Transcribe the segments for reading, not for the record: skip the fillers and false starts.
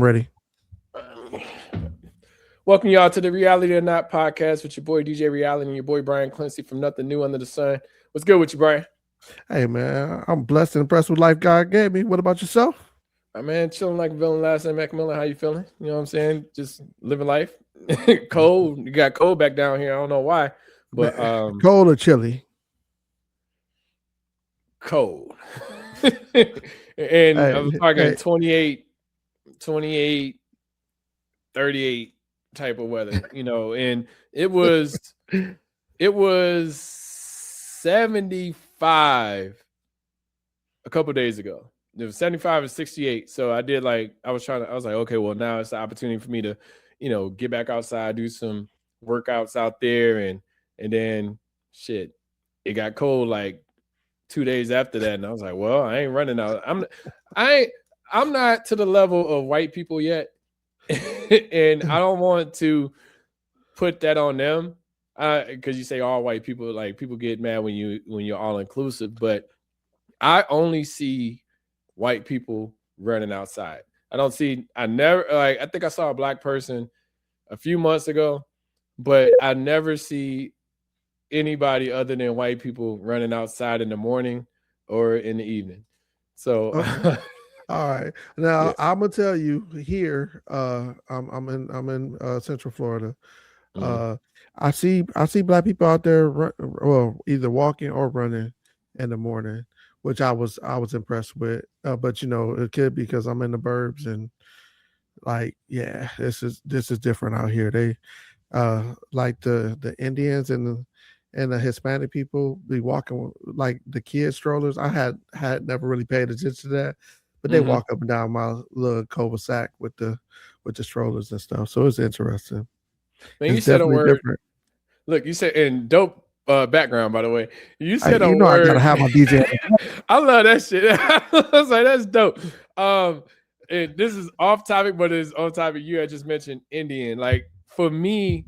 Ready. Welcome y'all to the Reality or Not podcast with your boy DJ Reality and your boy Brian Clancy from Nothing New Under the Sun. What's good with you, Brian? Hey man, I'm blessed and impressed with life God gave me. What about yourself? Man, chilling like a villain last night, Macmillan. How you feeling? You know what I'm saying? Just living life. Cold. You got cold back down here. I don't know why, but Cold or chilly? cold. And I was talking hey. 28, 38 type of weather, and it was 75 a couple days ago. It was 75 and 68. So I was like, okay, well, now it's the opportunity for me to, get back outside, do some workouts out there. And then shit, it got cold like 2 days after that. And I was like, well, I ain't running out. I'm not to the level of white people yet. And I don't want to put that on them. Because you say all white people, like people get mad when you're all inclusive, but I only see white people running outside. I think I saw a black person a few months ago, but I never see anybody other than white people running outside in the morning or in the evening. So all right. Now yeah. I'm gonna tell you here, I'm in Central Florida. I see black people out there either walking or running in the morning, which I was impressed with. But it could be because I'm in the burbs and this is different out here. They like the Indians and the Hispanic people be walking like the kids strollers. I had never really paid attention to that, but they walk up and down my little cul-de-sac with the strollers and stuff. So it's interesting. Man, you said a word. Different. Look, you said in dope background, by the way. You said a word. I gotta have my DJ. I love that shit. I was like, that's dope. And this is off topic, but it's on topic. You had just mentioned Indian. Like for me,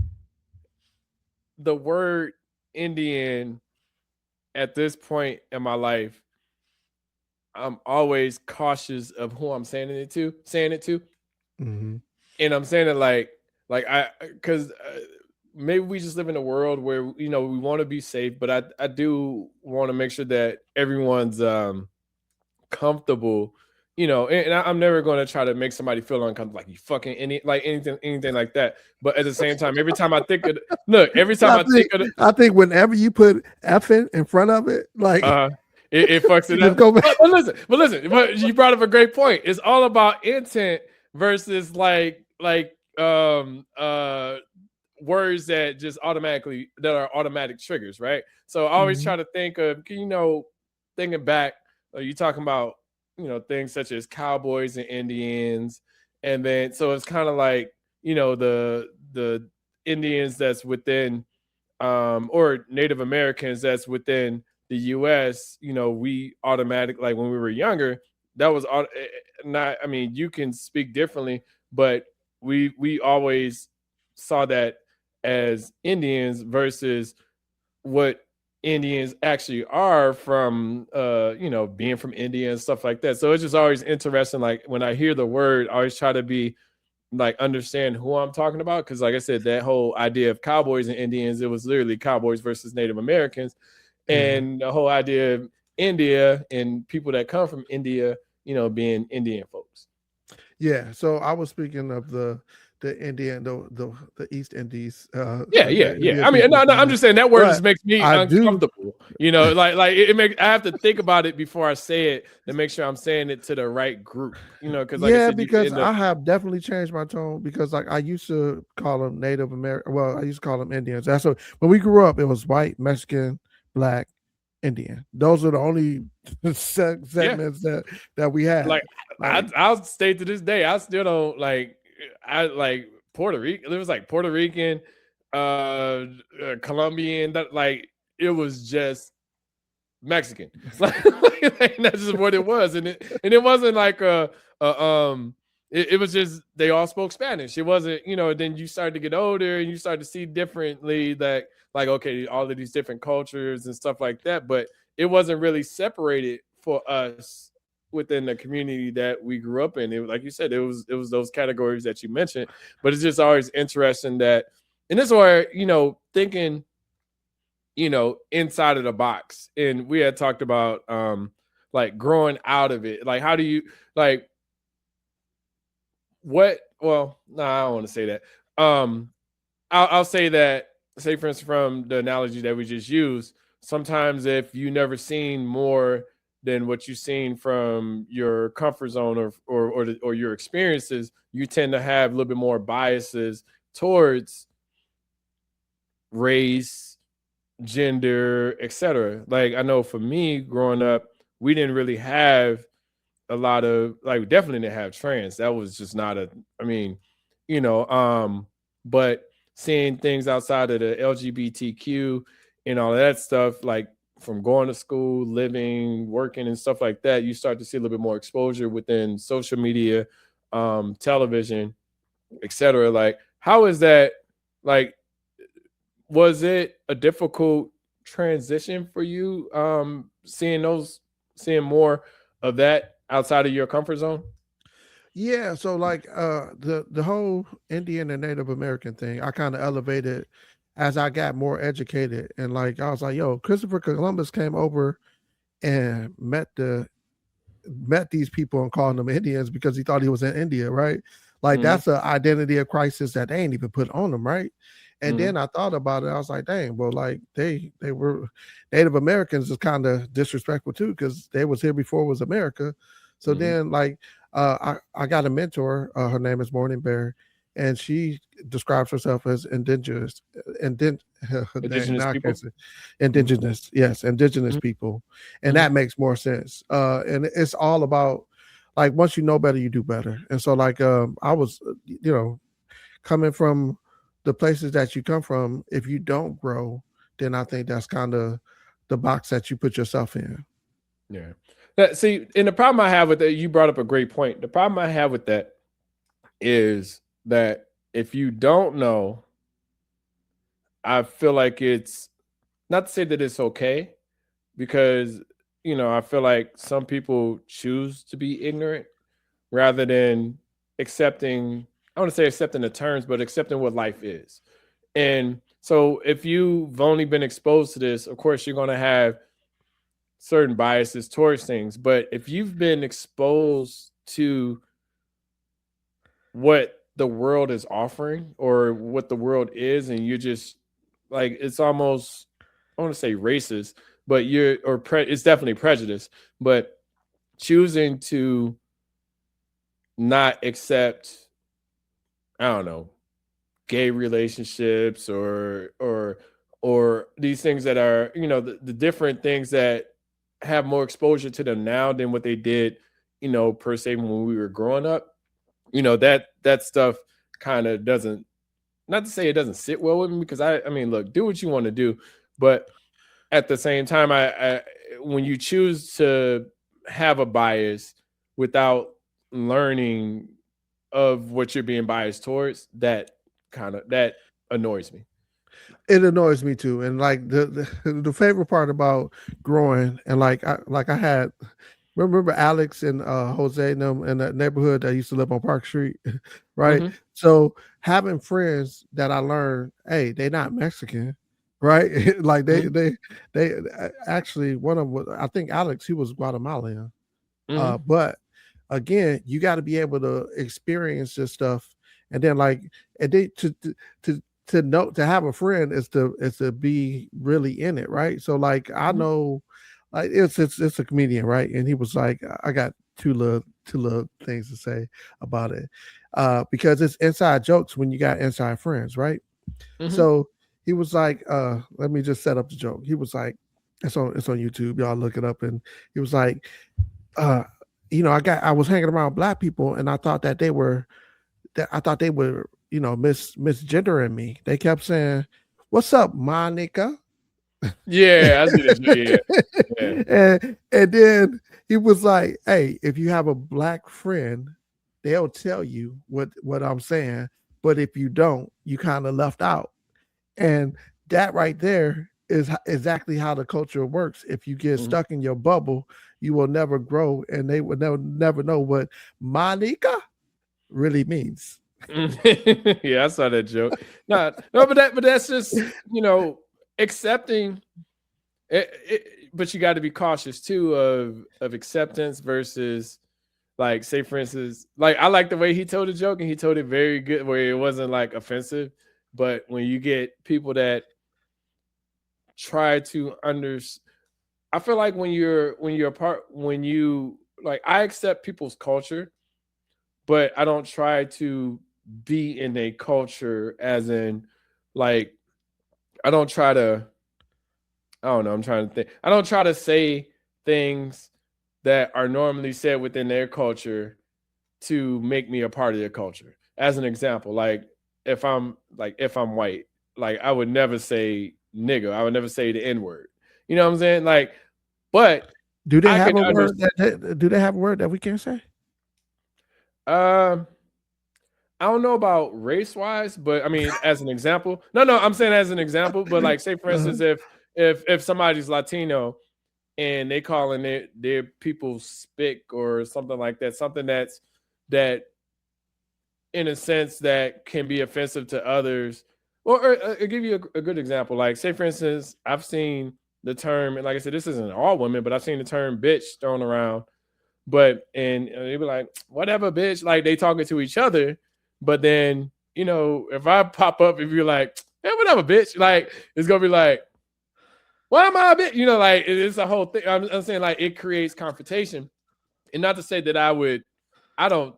the word Indian at this point in my life, I'm always cautious of who I'm saying it to. Mm-hmm. And I'm saying it because maybe we just live in a world where we want to be safe, but I do want to make sure that everyone's comfortable. And I'm never going to try to make somebody feel uncomfortable, like you fucking anything like that. But at the same time, every time I think of I think whenever you put effing in front of it, like it fucks it up. But listen, but you brought up a great point. It's all about intent versus like words that just are automatic triggers, right? So I always try to think of, thinking back, you talking about, things such as cowboys and Indians. And then, so it's kind of like, the Indians that's within, or Native Americans that's within the U.S., we automatically, like when we were younger, that was not, I mean, you can speak differently, but we always saw that as Indians versus what Indians actually are from, being from India and stuff like that. So it's just always interesting. Like when I hear the word, I always try to be like, understand who I'm talking about. Cause like I said, that whole idea of cowboys and Indians, it was literally cowboys versus Native Americans. And the whole idea of India and people that come from India, being Indian folks. Yeah. So I was speaking of the Indian, the East Indies. Yeah. I mean, no, I'm just saying that word just makes me uncomfortable. Like it makes. I have to think about it before I say it to make sure I'm saying it to the right group. Because like I said, because I have definitely changed my tone, because like I used to call them Native American. Well, I used to call them Indians. That's what when we grew up, it was white, Mexican, black, Indian. Those are the only segments that we had. Like I'll stay to this day. I still don't like. I like Puerto Rican. It was like Puerto Rican, Colombian. That like it was just Mexican. Like, that's just what it was, and it wasn't like it was just they all spoke Spanish. It wasn't, then you started to get older and you start to see differently that like, okay, all of these different cultures and stuff like that, but it wasn't really separated for us within the community that we grew up in. It, like you said, it was those categories that you mentioned, but it's just always interesting that, and this is where, thinking, inside of the box. And we had talked about like growing out of it. Like, how do you, like, what? Well, no, I don't want to say that. I'll say that, say for instance, from the analogy that we just used, sometimes if you never seen more than what you've seen from your comfort zone or your experiences, you tend to have a little bit more biases towards race, gender, etc. Like, I know for me growing up, we didn't really have a lot of, like, definitely didn't have trans. That was just not a, I mean, but seeing things outside of the LGBTQ and all of that stuff, like from going to school, living, working, and stuff like that, you start to see a little bit more exposure within social media, television, etc. Like, how is that? Like, was it a difficult transition for you, seeing more of that outside of your comfort zone? Yeah, so like the whole Indian and Native American thing, I kind of elevated as I got more educated, and like I was like, yo, Christopher Columbus came over and met these people and called them Indians because he thought he was in India, right? Like that's an identity of crisis that they ain't even put on them, right? And then I thought about it. I was like, dang, well, like they were Native Americans is kind of disrespectful too, because they was here before it was America. So then like I got a mentor, her name is Morning Bear, and she describes herself as indigenous, Indigenous people. Indigenous, yes, indigenous people, and that makes more sense. And it's all about like once you know better, you do better. And so like I was, coming from the places that you come from, if you don't grow, then I think that's kind of the box that you put yourself in. Yeah. See, and the problem I have with that, you brought up a great point. The problem I have with that is that if you don't know, I feel like it's not to say that it's okay, because I feel like some people choose to be ignorant rather than accepting. I want to say accepting the terms, but accepting what life is. And so, if you've only been exposed to this, of course, you're going to have certain biases towards things. But if you've been exposed to what the world is offering or what the world is, and you're just like, it's almost, I want to say racist, but it's definitely prejudice, but choosing to not accept, I don't know, gay relationships or these things that are, the different things that have more exposure to them now than what they did, per se when we were growing up. That stuff kind of doesn't, not to say it doesn't sit well with me, because I mean, look, do what you want to do, but at the same time, I when you choose to have a bias without learning of what you're being biased towards, that annoys me. It annoys me too. And like the favorite part about growing, and like I had, remember Alex and Jose and them in that neighborhood that used to live on Park Street, right? So having friends that I learned, hey, they not Mexican, right? Like they actually, one of them, I think Alex, he was Guatemalan. But again, you got to be able to experience this stuff, and then like, and they to know, to have a friend is to be really in it, right? So like I know, like it's a comedian, right? And he was like, I got two little things to say about it, because it's inside jokes when you got inside friends, right? So he was like, let me just set up the joke. He was like, it's on YouTube, y'all look it up, and he was like, uh, I was hanging around black people, and I thought they were, misgendering me. They kept saying, "What's up, Monica?" Yeah, I see that. Yeah. And then he was like, "Hey, if you have a black friend, they'll tell you what I'm saying, but if you don't, you kind of left out." And that right there is exactly how the culture works. If you get stuck in your bubble, you will never grow, and they will never know what Monica really means. Yeah, I saw that joke. No, but that's just accepting but you got to be cautious too of acceptance versus, like, say for instance, like, I like the way he told the joke, and he told it very good where it wasn't like offensive. But when you get people that try to I feel like when you like, I accept people's culture, but I don't try to be in a culture, as in, like, I don't try to, I don't know, I'm trying to think. I don't try to say things that are normally said within their culture to make me a part of their culture. As an example, like, if I'm white, like, I would never say nigga. I would never say the N-word. You know what I'm saying? Like, but Do they I have can a word understand. do they have a word that we can't say? Um, I don't know about race wise, but I mean, as an example, no, I'm saying as an example, but like, say for Uh-huh. instance, if somebody's Latino and they calling it their people spick or something like that, something that in a sense that can be offensive to others. Or I'll give you a good example. Like, say for instance, I've seen the term, and like I said, this isn't all women, but I've seen the term bitch thrown around. But and they be like, whatever, bitch. Like, they talking to each other. But then, if I pop up, if you're like, yeah, whatever, bitch, like, it's gonna be like, why am I a bitch? Like, it's a whole thing. I'm saying, like, it creates confrontation. And not to say that I don't,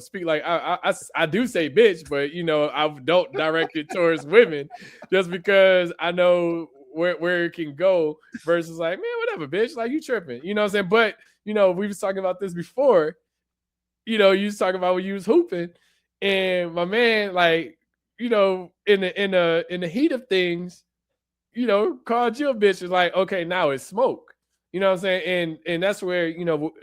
speak like, I do say bitch, but I don't direct it towards women, just because I know where it can go, versus like, man, whatever, bitch, like, you tripping, what I'm saying? But we was talking about this before. You was talking about when you was hooping, and my man, like, in the heat of things, called you a bitch. Is like, okay, now it's smoke. You know what I'm saying? And that's where,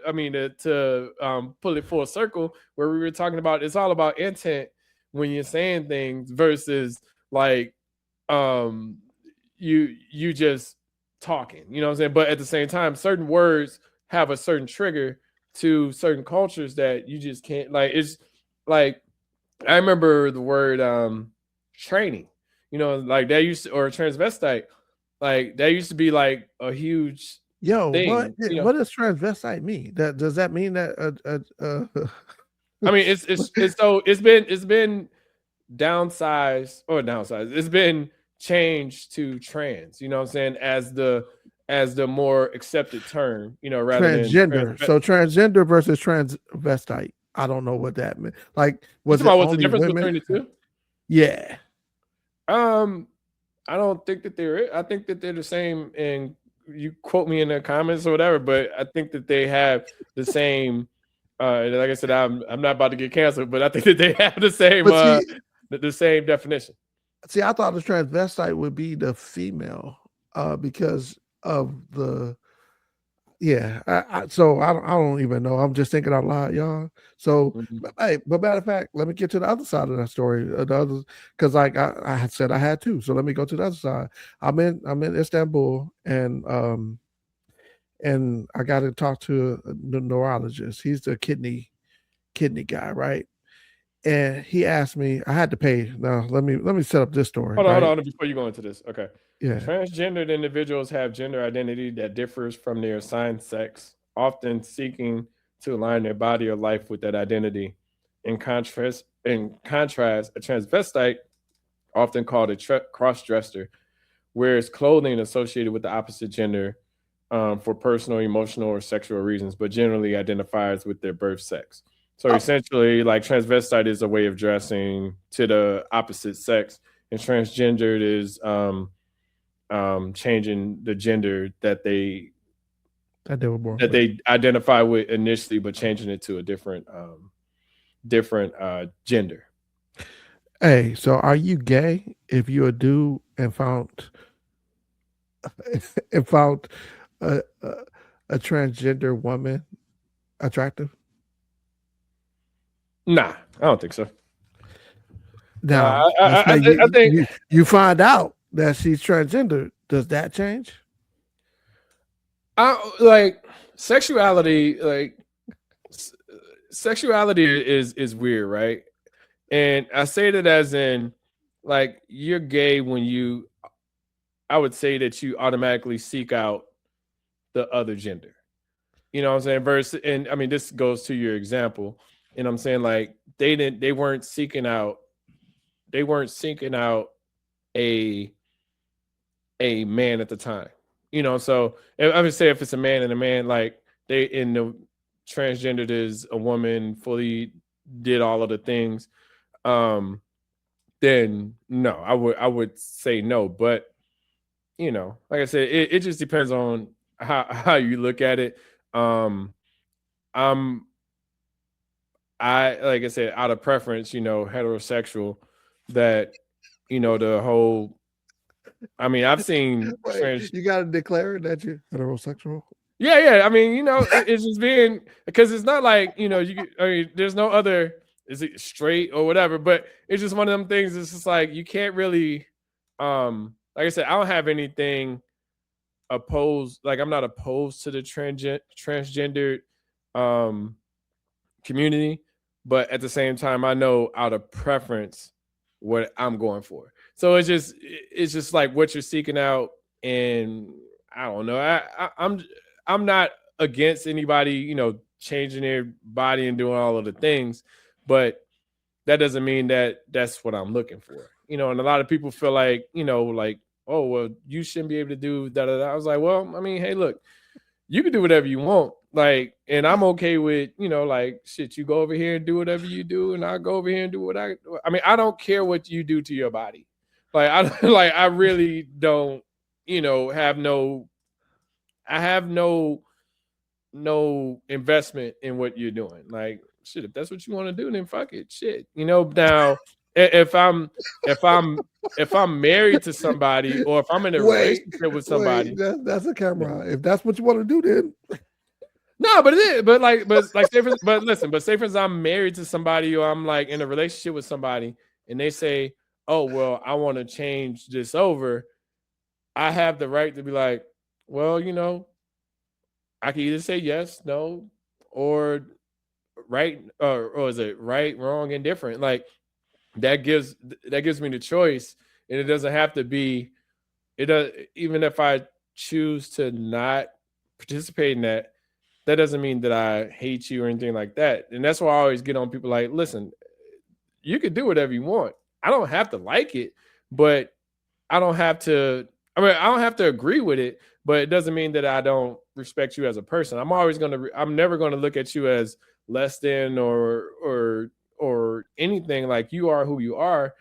I mean, to pull it full circle, where we were talking about, it's all about intent when you're saying things versus, like, um you just talking. You know what I'm saying? But at the same time, certain words have a certain trigger to certain cultures that you just can't, like, it's like, I remember the word training, like, that used to, or transvestite, like, that used to be like a huge Yo, thing. what does transvestite mean? Does that mean that I mean, it's been downsized. It's been changed to trans, you know what I'm saying, as the more accepted term, rather than transgender? So transgender versus transvestite. I don't know what that meant. Like, You was talking it about what's the only difference women? between the two? Yeah. I don't think that I think that they're the same, and you quote me in the comments or whatever, but I think that they have the same, like I said, I'm not about to get canceled, but I think that they have the same But the same definition. I thought the transvestite would be the female, because of the yeah. So I don't even know. I'm just thinking out loud, y'all. So, Mhm. but matter of fact, let me get to the other side of that story. The other, because like I had said I had two. So let me go to the other side. I'm in Istanbul, and I got to talk to the neurologist. He's the kidney guy, right? And he asked me, I had to pay. Now let me set up this story, Hold right? on, before you go into this. Okay. Yeah. Transgendered individuals have gender identity that differs from their assigned sex, often seeking to align their body or life with that identity. In contrast, a transvestite, often called a cross-dresser, wears clothing associated with the opposite gender, for personal, emotional, or sexual reasons, but generally identifies with their birth sex. So Oh, essentially, like, transvestite is a way of dressing to the opposite sex, and transgendered is changing the gender that they were born that with. they identify with initially, but changing it to a different gender. Hey, so are you gay if you're a dude and found a transgender woman attractive? Nah, I don't think so. Now, Nah, let's say I think you find out that she's transgender. Does that change? I like sexuality, like sexuality is weird, right? And I say that as in, like, you're gay when you, I would say that you automatically seek out the other gender. You know what I'm saying? Versus, and I mean, this goes to your example. And I'm saying, like, they weren't seeking out, a man at the time. You know, so I would say if it's a man and a man, like they in the transgendered is a woman, fully did all of the things, then no, I would say no. But you know, like I said, it just depends on how you look at it. Um, I'm I like I said, out of preference, you know, heterosexual. That the whole. I mean, I've seen Wait, you got to declare that you're heterosexual. Yeah. I mean, it's just being, because it's not like I mean, there's no other. Is it straight or whatever? But it's just one of them things. It's just like you can't really, like I said, I don't have anything opposed. Like I'm not opposed to the transgendered community, but at the same time, I know out of preference what I'm going for. So it's just like what you're seeking out, and I don't know. I'm not against anybody, changing their body and doing all of the things, but that doesn't mean that that's what I'm looking for. And a lot of people feel like, like, oh, well, you shouldn't be able to do that. I was like, well, I mean, hey, look, you can do whatever you want. Like, and I'm okay with, like, shit, you go over here and do whatever you do, and I'll go over here and do what I mean, I don't care what you do to your body. Like, I really don't, I have no investment in what you're doing. Like, shit, if that's what you want to do, then fuck it. Shit. Now if I'm married to somebody, or if I'm in a relationship with somebody. That's a camera. If that's what you want to do, then no, but it is. But say for, but listen, but say for instance, I'm married to somebody, or I'm like in a relationship with somebody, and they say, oh, well, I want to change this over. I have the right to be like, well, I can either say yes, no, or right, or is it right, wrong, indifferent? Like that gives me the choice, and it doesn't have to be. It does, even if I choose to not participate in that. That doesn't mean that I hate you or anything like that. And that's why I always get on people like, listen, you can do whatever you want. I don't have to like it, but I don't have to agree with it, but it doesn't mean that I don't respect you as a person. I'm never going to look at you as less than or anything. Like, you are who you are.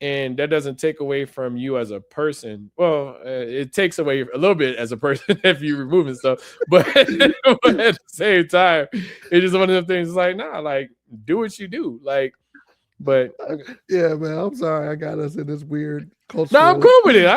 And that doesn't take away from you as a person. Well, it takes away a little bit as a person if you removing stuff, but, but at the same time, it's just one of the things. It's like, nah, like, do what you do, like. But yeah, man, I'm sorry, I got us in this weird culture. No, I'm cool with it.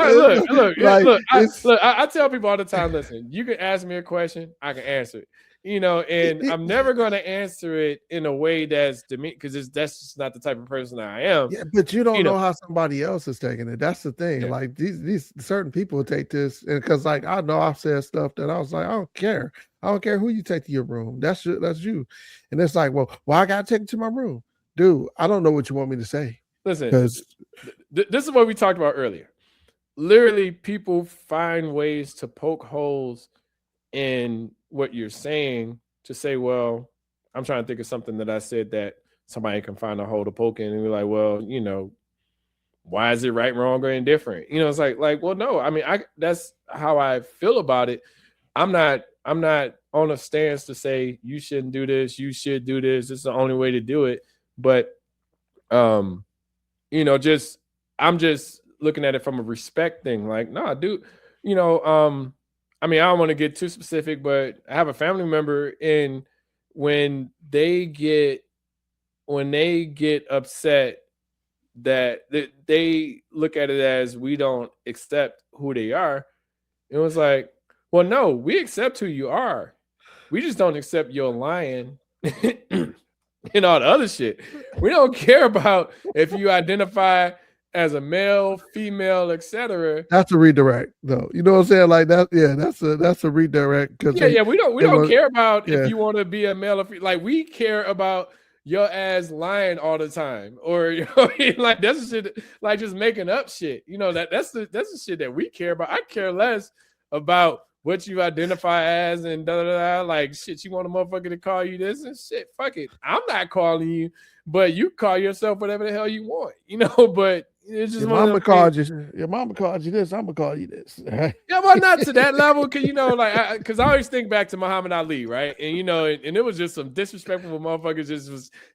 I tell people all the time, listen, you can ask me a question, I can answer it. And I'm never going to answer it in a way that's demeaning, because that's just not the type of person I am. Yeah, but you don't know how somebody else is taking it. That's the thing. Yeah. Like these certain people take this, and because like I know I've said stuff that I was like, I don't care who you take to your room. That's you. And it's like, well, I gotta take it to my room, dude. I don't know what you want me to say. Listen, this is what we talked about earlier. Literally, people find ways to poke holes in what you're saying to say, well, I'm trying to think of something that I said that somebody can find a hole to poke in, and we're like, well, why is it right, wrong, or indifferent? It's like, well, no, I mean, that's how I feel about it. I'm not on a stance to say you shouldn't do this, you should do this. It's the only way to do it. But I'm just looking at it from a respect thing. Like, nah, dude, I mean, I don't want to get too specific, but I have a family member, and when they get upset, that they look at it as we don't accept who they are. It was like, well, no, we accept who you are. We just don't accept your lying and all the other shit. We don't care about if you identify as a male, female, etc. That's a redirect, though. You know what I'm saying? Like that. Yeah, that's a redirect because Yeah. We they don't want. care about if Yeah, you want to be a male or female. Like we care about your ass lying all the time, or like that's the shit. Like just making up shit. That's the shit that we care about. I care less about what you identify as and da da da. Like shit, you want a motherfucker to call you this and shit. Fuck it, I'm not calling you, but you call yourself whatever the hell you want. But it's just your one of mama them things. called you. Your mama called you this. I'm gonna call you this. Yeah, well, not to that level, because because I always think back to Muhammad Ali, right? And and it was just some disrespectful motherfuckers.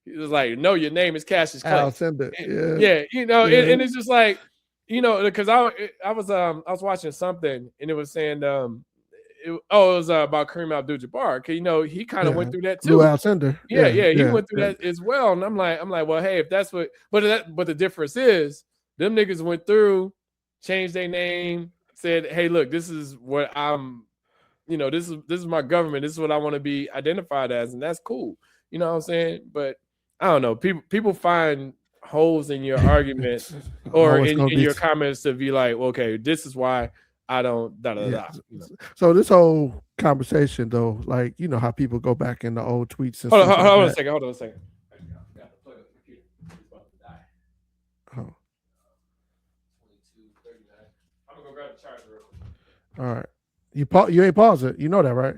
It was like, no, your name is Cassius Clay. I'll send it. Yeah, Yeah. and it's just like, because I was watching something and it was saying it was about Kareem Abdul-Jabbar. Cause he kind of went through that Blue too. Alcindor. Yeah, he went through that as well. And I'm like, well, hey, if that's what, but the difference is them niggas went through, changed their name, said, hey, look, this is what I'm, this is my government. This is what I want to be identified as, and that's cool. You know what I'm saying? But I don't know. People find holes in your argument or in your comments to be like, okay, this is why I don't da da da. So this whole conversation, though, like how people go back in the old tweets and hold stuff. on a second. Hold on a second. Oh. 22:39. I'm gonna go grab the charger real quick. All right. You ain't pause it. You know that, right?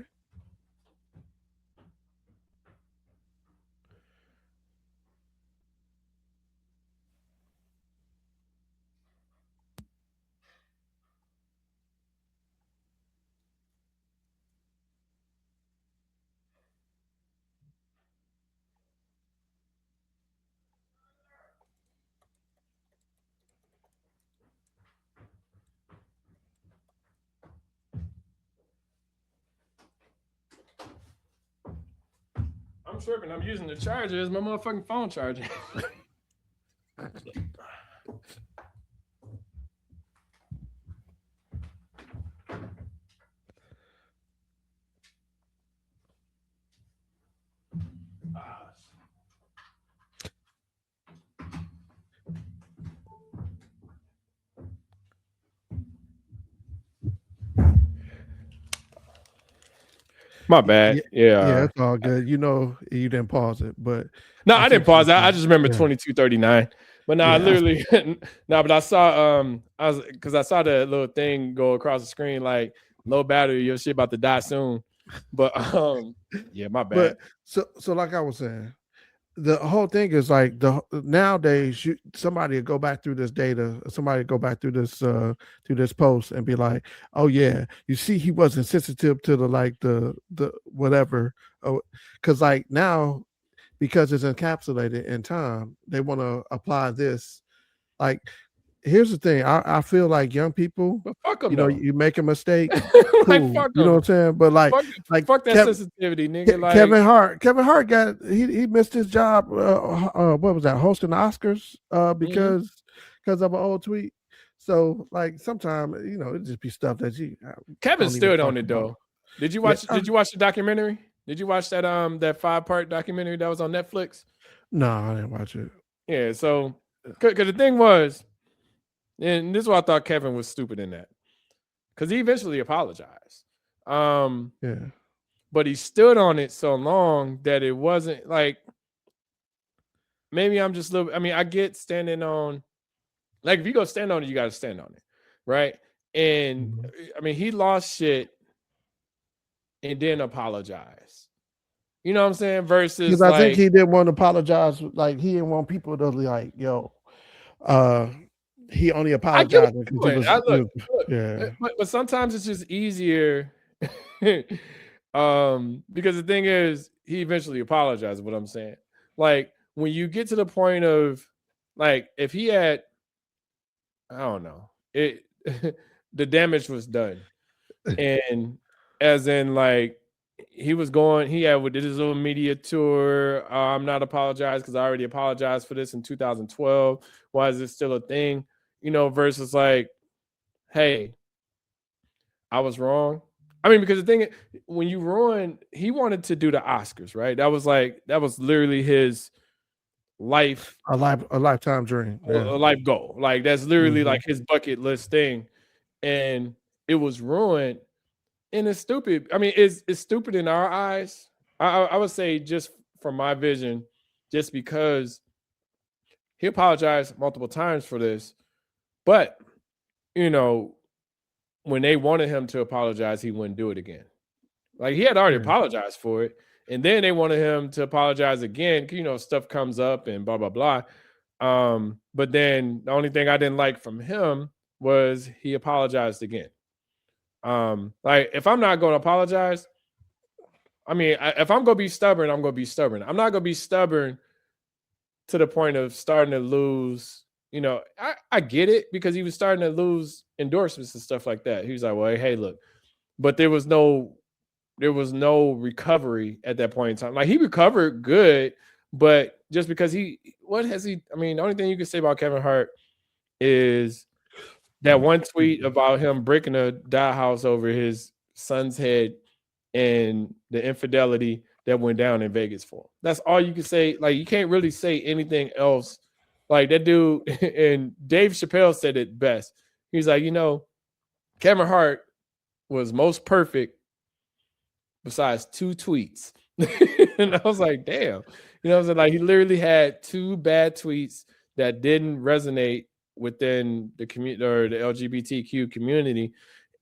I'm tripping. I'm using the charger as my motherfucking phone charger. My bad. Yeah, it's all good. You didn't pause it, but no, I didn't pause. I just remember 22:39. But no, I literally but I saw I saw the little thing go across the screen like low battery, your shit about to die soon. But yeah, my bad. But so like I was saying, the whole thing is like nowadays somebody will go back through this data, somebody go back through this post and be like, oh yeah, you see he wasn't sensitive to the whatever, because like now because it's encapsulated in time, they want to apply this. Like here's the thing, I feel like young people, but fuck them, you make a mistake, cool. Like, fuck you know what I'm saying? But like fuck that sensitivity, nigga. Like Kevin Hart got he missed his job. What was that? Hosting the Oscars because of an old tweet. So like sometimes it just be stuff that Kevin stood on it though. Did you watch? Did you watch the documentary? Did you watch that that 5-part documentary that was on Netflix? No, I didn't watch it. Yeah, so because the thing was, and this is why I thought Kevin was stupid in that, because he eventually apologized. But he stood on it so long that it wasn't like, maybe I'm just I get standing on, like if you go stand on it, you got to stand on it, right? And he lost shit and then apologize. You know what I'm saying? Versus because I think he didn't want to apologize. Like he didn't want people to be like, yo, he only apologized because but sometimes it's just easier. Because the thing is, he eventually apologized. What I'm saying, like when you get to the point of, like, if he had, I don't know, it, the damage was done, and as in like he did his little media tour. I'm not apologized because I already apologized for this in 2012. Why is this still a thing? Versus like, hey, I was wrong. Because the thing, when he wanted to do the Oscars, right? That was literally his a lifetime dream, a life goal. Like that's literally like his bucket list thing, and it was ruined. And it's stupid. I mean, it's stupid in our eyes. I would say just from my vision, just because he apologized multiple times for this, but when they wanted him to apologize, he wouldn't do it again. Like he had already apologized for it, and then they wanted him to apologize again. Stuff comes up and blah blah blah. But then the only thing I didn't like from him was he apologized again. Like if I'm not going to apologize, I mean, if I'm going to be stubborn, I'm going to be stubborn. I'm not going to be stubborn to the point of starting to lose. I get it because he was starting to lose endorsements and stuff like that. He was like, well, hey, look, but there was no recovery at that point in time. Like he recovered good, but just because I mean, the only thing you can say about Kevin Hart is that one tweet about him breaking a dollhouse over his son's head and the infidelity that went down in Vegas for him. That's all you can say. Like you can't really say anything else. Like that dude, and Dave Chappelle said it best. He's like, Kevin Hart was most perfect besides 2 tweets. And I was like, damn. Like he literally had 2 bad tweets that didn't resonate within the community or the LGBTQ community.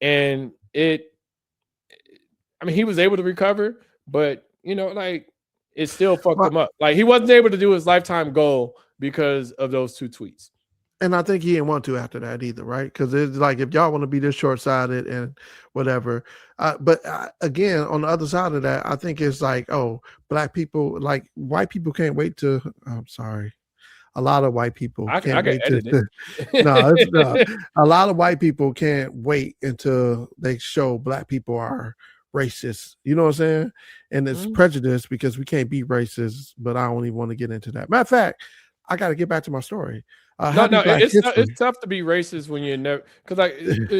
And he was able to recover, but like it still fucked him up. Like he wasn't able to do his lifetime goal because of those 2 tweets. And I think he didn't want to after that either, right? Because it's like if y'all want to be this short-sighted and whatever. But again, on the other side of that, I think it's like, black people, like white people can't wait to. I'm sorry, a lot of white people can't wait to. No, it's not. A lot of white people can't wait until they show black people are racist. You know what I'm saying? And it's prejudice because we can't be racist. But I don't even want to get into that. Matter of fact, I got to get back to my story. It's tough to be racist when you're never, because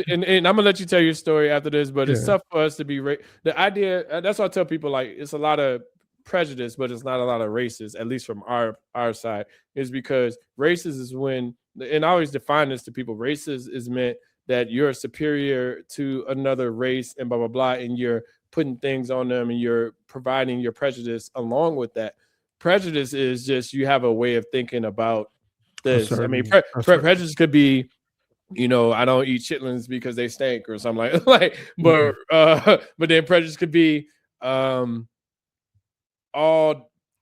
and I'm gonna let you tell your story after this, but it's tough for us to be the idea. That's why I tell people like it's a lot of prejudice, but it's not a lot of racist, at least from our side, is because racist is when, and I always define this to people, racist is meant that you're superior to another race and blah blah blah, and you're putting things on them and you're providing your prejudice along with that. Prejudice is just you have a way of thinking about this. I mean, prejudice could be, I don't eat chitlins because they stink or something like. But then prejudice could be all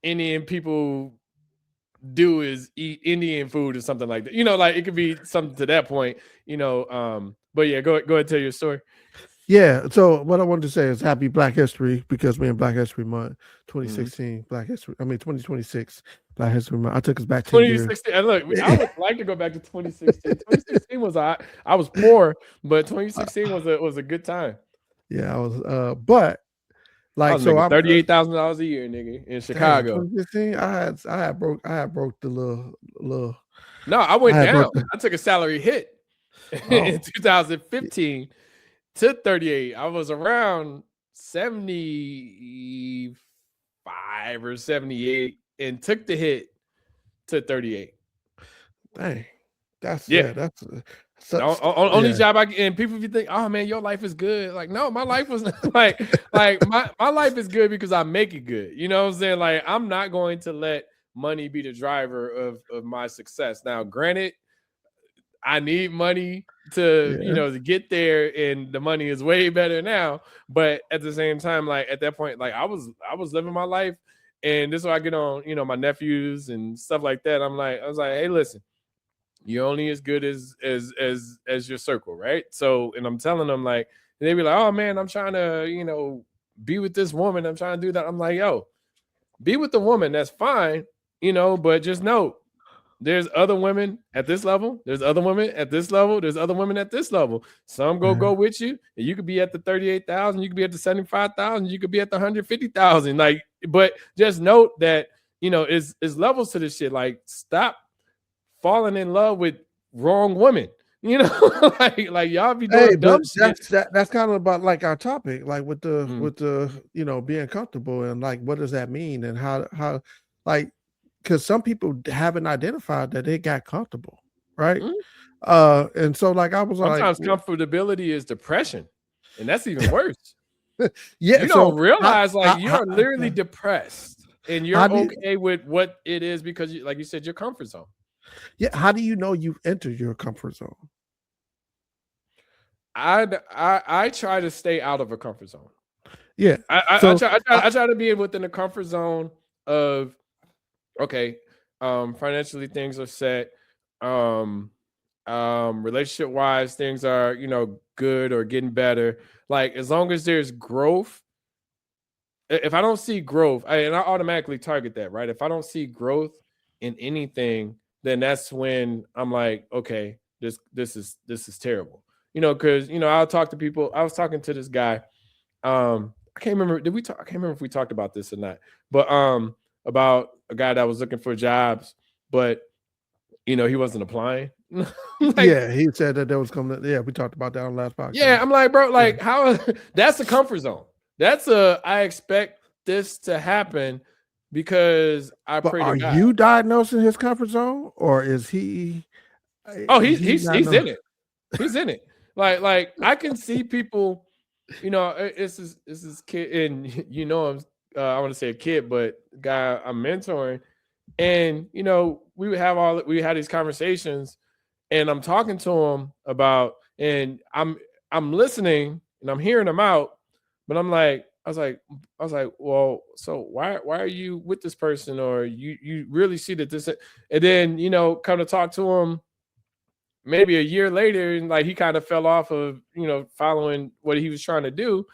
Indian people do is eat Indian food or something like that. Like it could be something to that point. But yeah, go ahead and tell your story. Yeah. So what I wanted to say is happy Black History, because we're in Black History Month, 2016 Black History. I mean 2026 Black History Month. I took us back 10 years. 2016. And look, I would like to go back to 2016. 2016 was I was poor, but 2016 was a good time. Yeah, I was. But like, I'm $38,000 a year, nigga, in Chicago. 2015, I had broke the little. No, I went down. I took a salary hit in 2015. To 38, I was around 75 or 78 and took the hit to 38. Dang, that's only job and people be think, oh man, your life is good. Like, no, my life was like my life is good because I make it good. You know what I'm saying? Like, I'm not going to let money be the driver of my success. Now, granted, I need money to, to get there, and the money is way better now. But at the same time, like at that point, like I was living my life, and this is why I get on, my nephews and stuff like that. I was like, hey, listen, you're only as good as your circle, right? So, and I'm telling them like, they be like, oh man, I'm trying to, be with this woman. I'm trying to do that. I'm like, yo, be with the woman. That's fine, but just know, there's other women at this level. There's other women at this level. There's other women at this level. Some go with you, and you could be at the 38,000. You could be at the 75,000. You could be at the 150,000. Like, but just note that is levels to this shit. Like, stop falling in love with wrong women. Like y'all be doing dumb shit. That's kind of about like our topic, like with the being comfortable, and like what does that mean, and how like. because some people haven't identified that they got comfortable, right? Mhm. And so like I was like, Sometimes comfortability is depression, and that's even worse. yeah. You So don't realize like you're literally yeah. depressed and How you're do you, okay with what it is because you, like you said, your comfort zone. yeah, how do you know you've entered your comfort zone? I try to stay out of a comfort zone. Yeah. I So try I try I try to be within the comfort zone of okay, financially things are set. Um, relationship wise, things are, good or getting better. Like as long as there's growth, if I don't see growth, and I automatically target that, right? If I don't see growth in anything, then that's when I'm like, okay, this is terrible. Because I'll talk to people. I was talking to this guy. I can't remember. Did we talk? I can't remember if we talked about this or not. But about a guy that was looking for jobs, but he wasn't applying. Like, yeah, he said that there was coming. Yeah, we talked about that on the last yeah, podcast. I'm like, bro, Yeah. like how that's a comfort zone. I expect this to happen because I But pray to are God. you diagnosing his comfort zone, or is he? Oh, Is he's he he's not he's know? in it. He's in it. Like I can see people, this is kid, and I'm I want to say a kid, but guy I'm mentoring, and we had these conversations, and I'm talking to him about, and I'm listening and I'm hearing him out, but I was like, well, so why are you with this person, or you really see that this, and then come to talk to him maybe a year later, and like he kind of fell off of following what he was trying to do,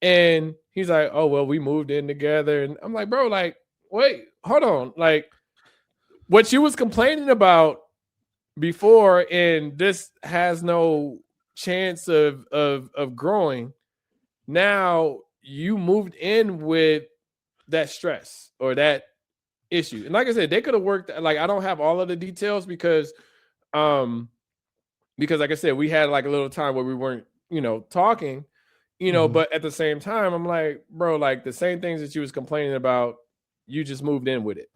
and he's like, oh well, we moved in together, and I'm like, bro, like, wait, hold on, like what you was complaining about before, and this has no chance of growing. Now you moved in with that stress or that issue, and like I said, they could have worked. Like I don't have all of the details um because like I said, we had like a little time where we weren't talking, Mhm. but at the same time, I'm like, bro, like the same things that you was complaining about, you just moved in with it.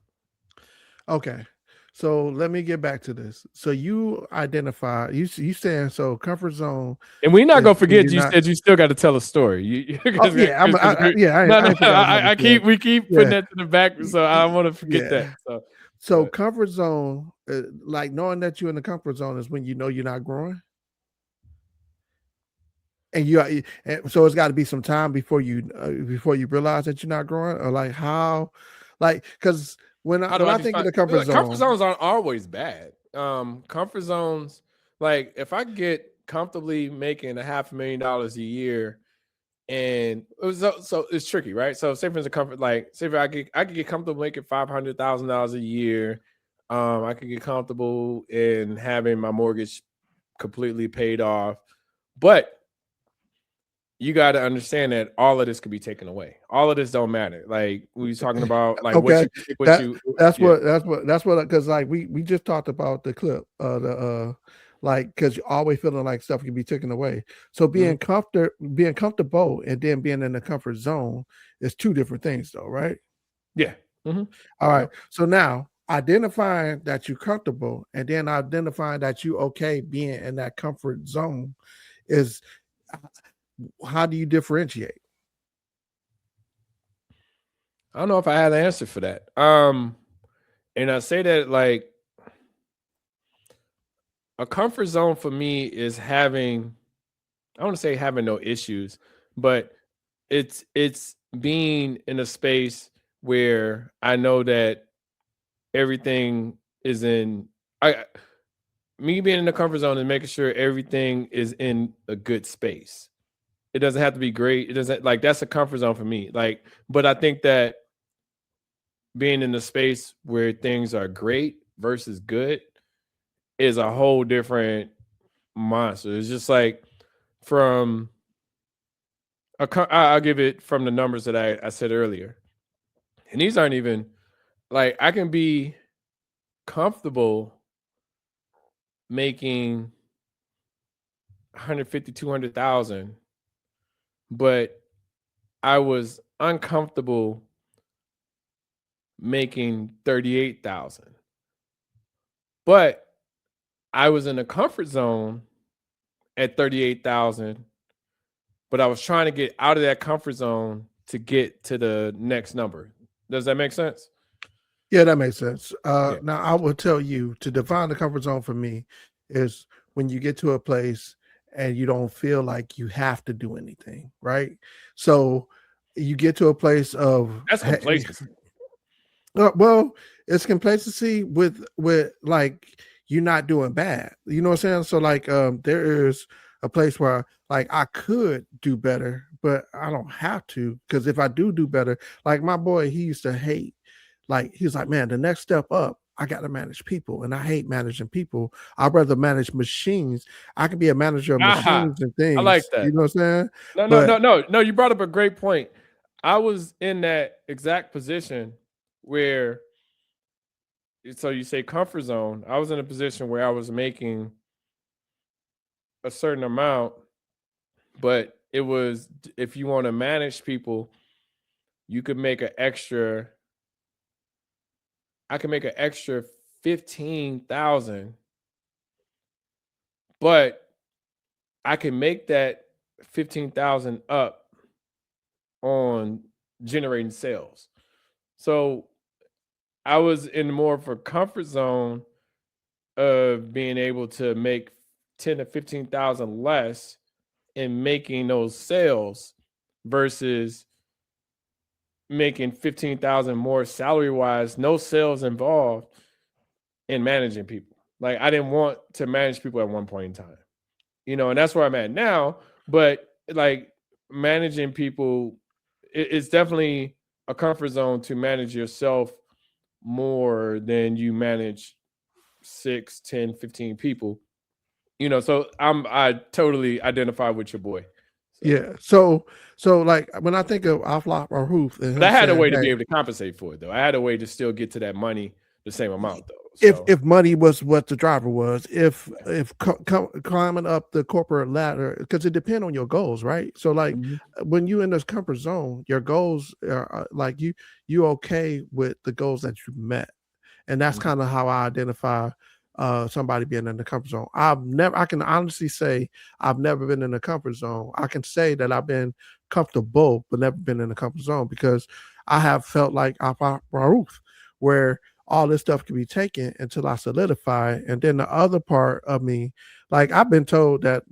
Okay. So let me get back to this. So you identify you saying so comfort zone And we're not is gonna when forget you're you not. said you still got to tell a story. Oh yeah, No, I no, ain't forgot about the I story. keep putting Yeah, that to the back, so I don't want to forget yeah. that. So, So but comfort zone, like knowing that you're in the comfort zone is when you know you're not growing, and and so it's got to be some time before you realize that you're not growing, or like how, like because how do when I I think of define? the comfort Look, comfort zone, zones aren't always bad. Comfort zones, like if I get comfortably making $500,000 a year, and so it's tricky, right? So say for instance, comfort, like say if I could get comfortable making $500,000 a year. I could get comfortable in having my mortgage completely paid off, but you got to understand that all of this could be taken away. All of this don't matter. Like we was talking about, like what okay, you think, what that you, yeah. that's what because like we just talked about the clip, the like because you're always feeling like stuff can be taken away. So Mhm. being comfortable and then being in the comfort zone is two different things, though, right? Yeah. Mhm. All right. Yep. So now identifying that you're comfortable and then identifying that you okay being in that comfort zone is how do you differentiate? I don't know if I had an answer for that. And I say that like a comfort zone for me is having, I want to say having no issues, but it's being in a space where I know that everything is in I me being in the comfort zone and making sure everything is in a good space. It doesn't have to be great. It doesn't, like, that's a comfort zone for me. Like, but I think that being in a space where things are great versus good is a whole different monster. It's just like from I'll give it from the numbers that I said earlier. And these aren't even like I can be comfortable making 150, 200,000, but I was uncomfortable making 38,000. But I was in a comfort zone at 38,000, but I was trying to get out of that comfort zone to get to the next number. Does that make sense? Yeah, that makes sense. Yeah. Now, I will tell you to define the comfort zone for me is when you get to a place and you don't feel like you have to do anything, right? So you get to a place of, That's complacency. well, it's complacency with like you're not doing bad. You know what I'm saying? So like there is a place where like I could do better, but I don't have to, because if I do better, like my boy, he used to hate, like he was like, man, the next step up, I got to manage people, and I hate managing people. I'd rather manage machines. I can be a manager of Aha. machines and I like things. that. You know what I'm saying? But No. You brought up a great point. I was in that exact position where, so you say comfort zone. I was in a position where I was making a certain amount, but it was, if you want to manage people, you could make an extra. I can make an extra 15,000, but I can make that 15,000 up on generating sales. So I was in more of a comfort zone of being able to make 10 to 15,000 less in making those sales versus making 15,000 more salary wise, no sales involved, in managing people. Like I didn't want to manage people at one point in time, and that's where I'm at now. But like managing people, it's definitely a comfort zone to manage yourself more than you manage 6, 10, 15 people. So I totally identify with your boy. So. yeah, so like when I think of Aflop or Hoof and But I him had a saying, way to be hey, able to compensate for it, though. I had a way to still get to that money, the same amount, though. So if money was what the driver was, if climbing up the corporate ladder, because it depends on your goals, right? So like when you in this comfort zone, your goals are like you okay with the goals that you met, and that's kind of how I identify somebody being in the comfort zone. I can honestly say I've never been in the comfort zone. I can say that I've been comfortable, but never been in the comfort zone, because I have felt like Baruch, where all this stuff can be taken until I solidify. And then the other part of me, like I've been told that,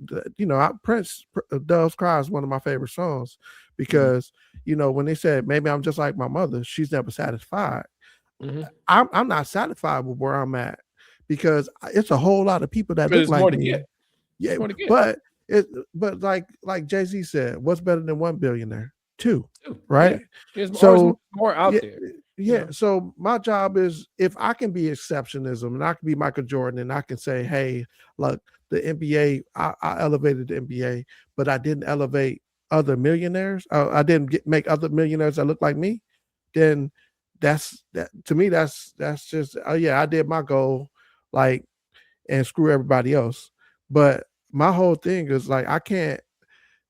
Prince Doves Cry is one of my favorite songs, because, when they said, maybe I'm just like my mother, she's never satisfied. I'm not satisfied with where I'm at, because it's a whole lot of people that look there's like more to me. get. Yeah, More to get. but like Jay-Z said, what's better than one billionaire? Two, Too. right? Yeah. So more out there. yeah. So my job is, if I can be exceptionism and I can be Michael Jordan and I can say, hey, look, the NBA, I elevated the NBA, but I didn't elevate other millionaires. I didn't make other millionaires that look like me. Then that's that to me. That's just, oh yeah, I did my goal, like, and screw everybody else. But my whole thing is like I can't,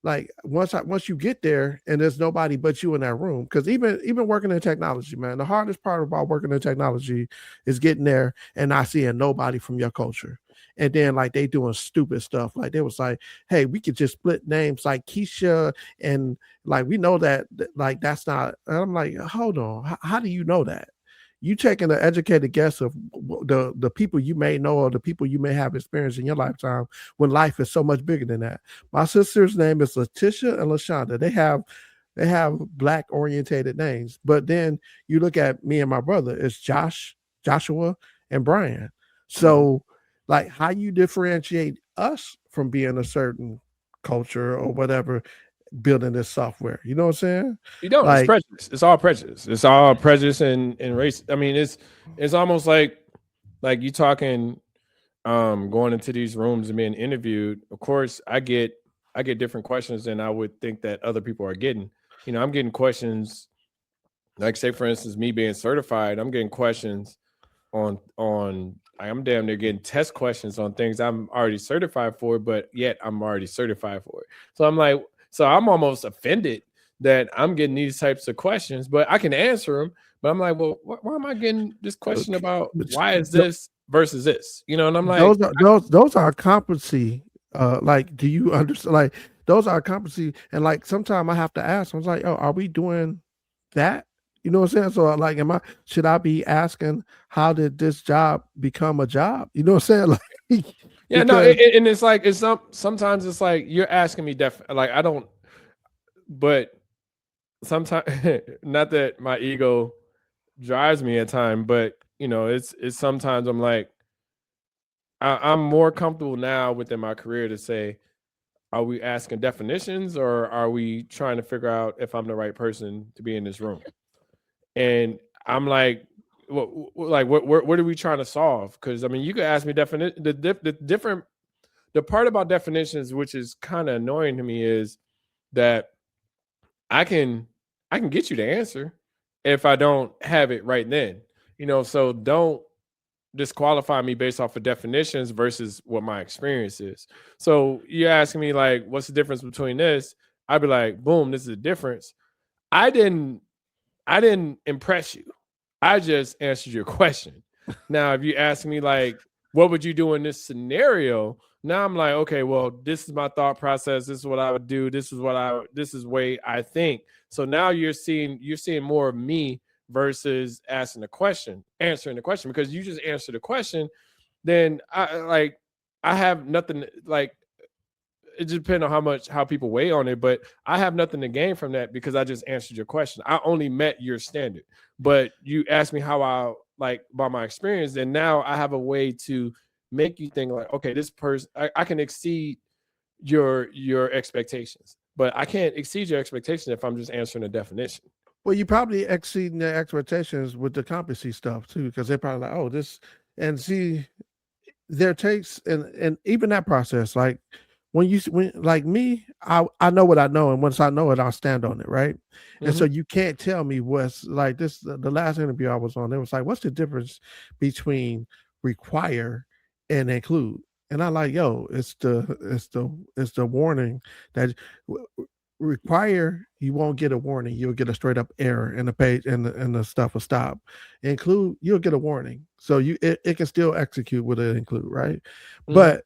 like once you get there and there's nobody but you in that room, because even working in technology, man, the hardest part about working in technology is getting there and not seeing nobody from your culture. And then like they doing stupid stuff, like they was like, hey, we could just split names like Keisha, and like we know that like that's not. And I'm like, hold on, how do you know that? You taking an educated guess of the people you may know or the people you may have experienced in your lifetime, when life is so much bigger than that. My sister's name is Letitia and Lashonda. They have black orientated names. But then you look at me and my brother, it's Joshua, and Brian. So like how you differentiate us from being a certain culture or whatever, building this software. You know what I'm saying? You don't. It's Like, prejudice. It's all prejudice. It's all prejudice and race. I mean, it's almost like you talking, going into these rooms and being interviewed. Of course, I get different questions than I would think that other people are getting. I'm getting questions like, say for instance, me being certified. I'm getting questions on I'm damn near getting test questions on things I'm already certified for, but yet I'm already certified for it. So I'm like, so I'm almost offended that I'm getting these types of questions, but I can answer them. But I'm like, well, why am I getting this question about why is this versus this? You know, and I'm like, those are competency. Like, do you understand? Like, those are competency, and like sometimes I have to ask. I was like, oh, are we doing that? You know what I'm saying? So like, should I be asking how did this job become a job? You know what I'm saying? Like, yeah, no, because and it's like sometimes it's like you're asking me like I don't, but sometimes not that my ego drives me at time, but you know, it's sometimes I'm like I'm more comfortable now within my career to say, are we asking definitions or are we trying to figure out if I'm the right person to be in this room? And I'm like, what are we trying to solve? Because I mean, you could ask me the part about definitions, which is kind of annoying to me, is that I can get you the answer if I don't have it right then. You know, so don't disqualify me based off of definitions versus what my experience is. So you're asking me like, what's the difference between this? I'd be like, boom, this is the difference. I didn't impress you. I just answered your question. Now, if you ask me like, what would you do in this scenario? Now I'm like, okay, well, this is my thought process. This is what I would do. This is way I think. So now you're seeing more of me versus answering the question, because you just answer the question, then I have nothing, like it depends on how people weigh on it, but I have nothing to gain from that because I just answered your question. I only met your standard, but you asked me how I like about my experience, and now I have a way to make you think like, okay, this person, I can exceed your expectations, but I can't exceed your expectation if I'm just answering a definition. well, you probably exceeding their expectations with the competency stuff too, because they're probably like, oh, this, and see their takes, and even that process, like when like me, I know what I know, and once I know it, I'll stand on it, right? And so you can't tell me what's like this. The last interview I was on, it was like, what's the difference between require and include? And I like, yo, it's the warning that require, you won't get a warning, you'll get a straight up error in the page, and the stuff will stop. Include, you'll get a warning, so it can still execute with an include, right? But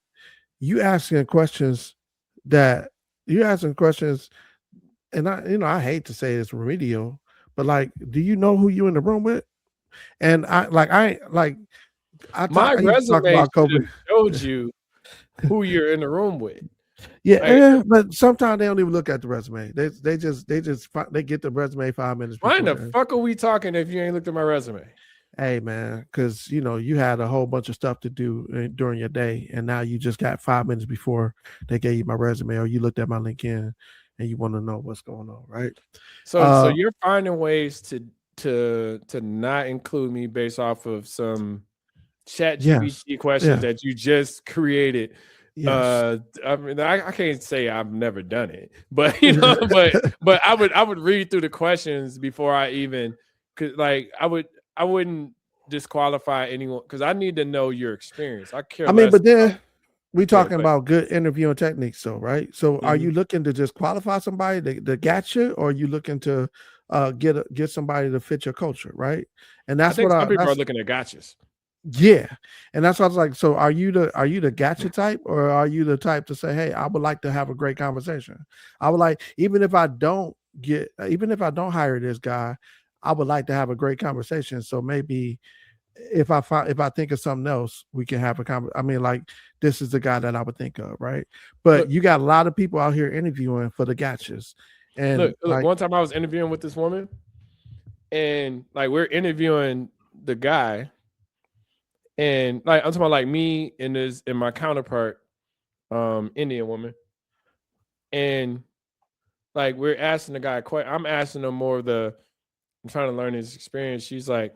you asking questions that you're asking questions, and I hate to say it's remedial, but like, do you know who you in the room with? And My I used to talk resume about should Kobe. have showed you who you're in the room with. But sometimes they don't even look at the resume. They get the resume 5 minutes Why in before. the fuck are we talking if you ain't looked at my resume? Hey man, because you had a whole bunch of stuff to do during your day, and now you just got 5 minutes before they gave you my resume, or you looked at my LinkedIn, and you want to know what's going on, right? So you're finding ways to not include me based off of some chat GPT questions that you just created. Yes. I mean, I can't say I've never done it, but but I would read through the questions before I even could, like I wouldn't disqualify anyone because I need to know your experience. I care. I mean, but then we Go ahead, talking about good interviewing techniques, so right. So are you looking to just qualify somebody that got you, or are you looking to get somebody to fit your culture, right? And I that's think what some people are looking at gotchas. Yeah, and that's what I was like. So are you the gotcha type, or are you the type to say, hey, I would like to have a great conversation? I would like, even if I don't hire this guy, I would like to have a great conversation. So maybe if I think of something else, we can have a conversation. I mean, like, this is the guy that I would think of, right? But look, you got a lot of people out here interviewing for the gotchas. And look, like, one time I was interviewing with this woman, and like we're interviewing the guy. And like I'm talking about like me and my counterpart, Indian woman. And like we're asking the guy I'm asking him more of I'm trying to learn his experience. She's like,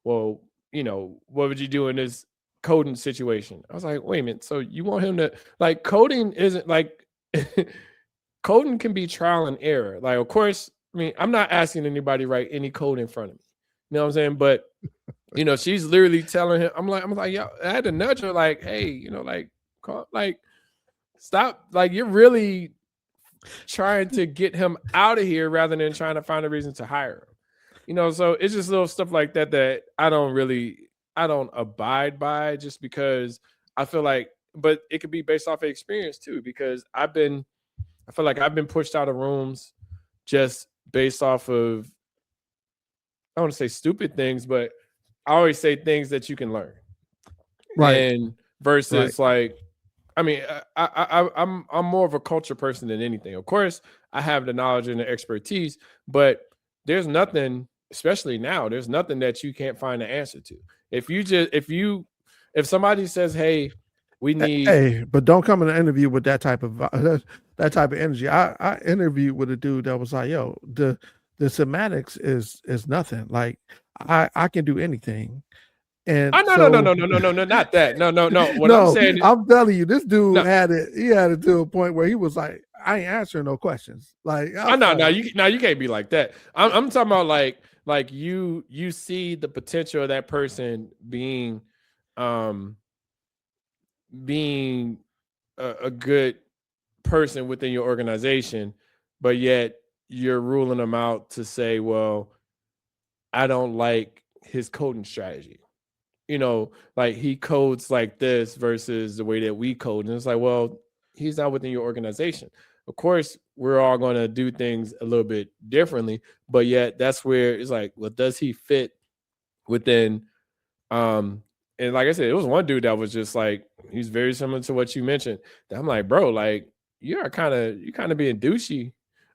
well, what would you do in this coding situation? I was like, wait a minute. So you want him to, like, coding isn't like coding can be trial and error. Like, of course, I mean, I'm not asking anybody to write any code in front of me. You know what I'm saying? But she's literally telling him, I'm like, yo, I had to nudge her, like, hey, like, stop, like, you're really trying to get him out of here rather than trying to find a reason to hire him. So it's just little stuff like that I don't abide by, just because I feel like, but it could be based off of experience too, because I feel like I've been pushed out of rooms just based off of, I don't want to say stupid things, but I always say things that you can learn. Right. And versus like, I mean, I'm more of a culture person than anything. Of course, I have the knowledge and the expertise, but there's nothing, especially now, there's nothing that you can't find an answer to. If somebody says, "Hey, we need," Hey, but don't come in an interview with that type of energy. I interviewed with a dude that was like, "Yo, the semantics is nothing. Like I can do anything." And no, not that. No. What I'm saying is, I'm telling you, this dude No. had it. He had it to a point where he was like, "I ain't answering no questions." Like, no, you can't be like that. I'm talking about like you see the potential of that person being a good person within your organization, but yet you're ruling them out to say, well, I don't like his coding strategy. Like he codes like this versus the way that we code. And it's like, well, he's not within your organization. Of course, we're all going to do things a little bit differently, but yet that's where it's like, well, does he fit within? And like I said, it was one dude that was just like, he's very similar to what you mentioned. That I'm like, bro, like you're kind of being douchey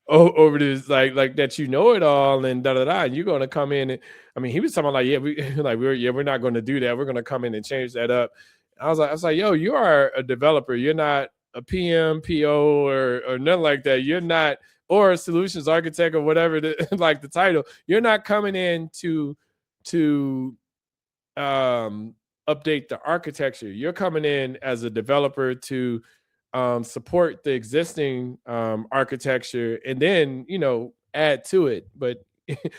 over this, like that, it all and da da da. And you're gonna come in and, I mean, he was talking like, yeah, we're not going to do that. We're gonna come in and change that up. I was like, yo, you are a developer. You're not a PM, PO, or nothing like that. You're not, or a solutions architect or whatever like the title. You're not coming in to update the architecture. You're coming in as a developer to support the existing architecture and then add to it. But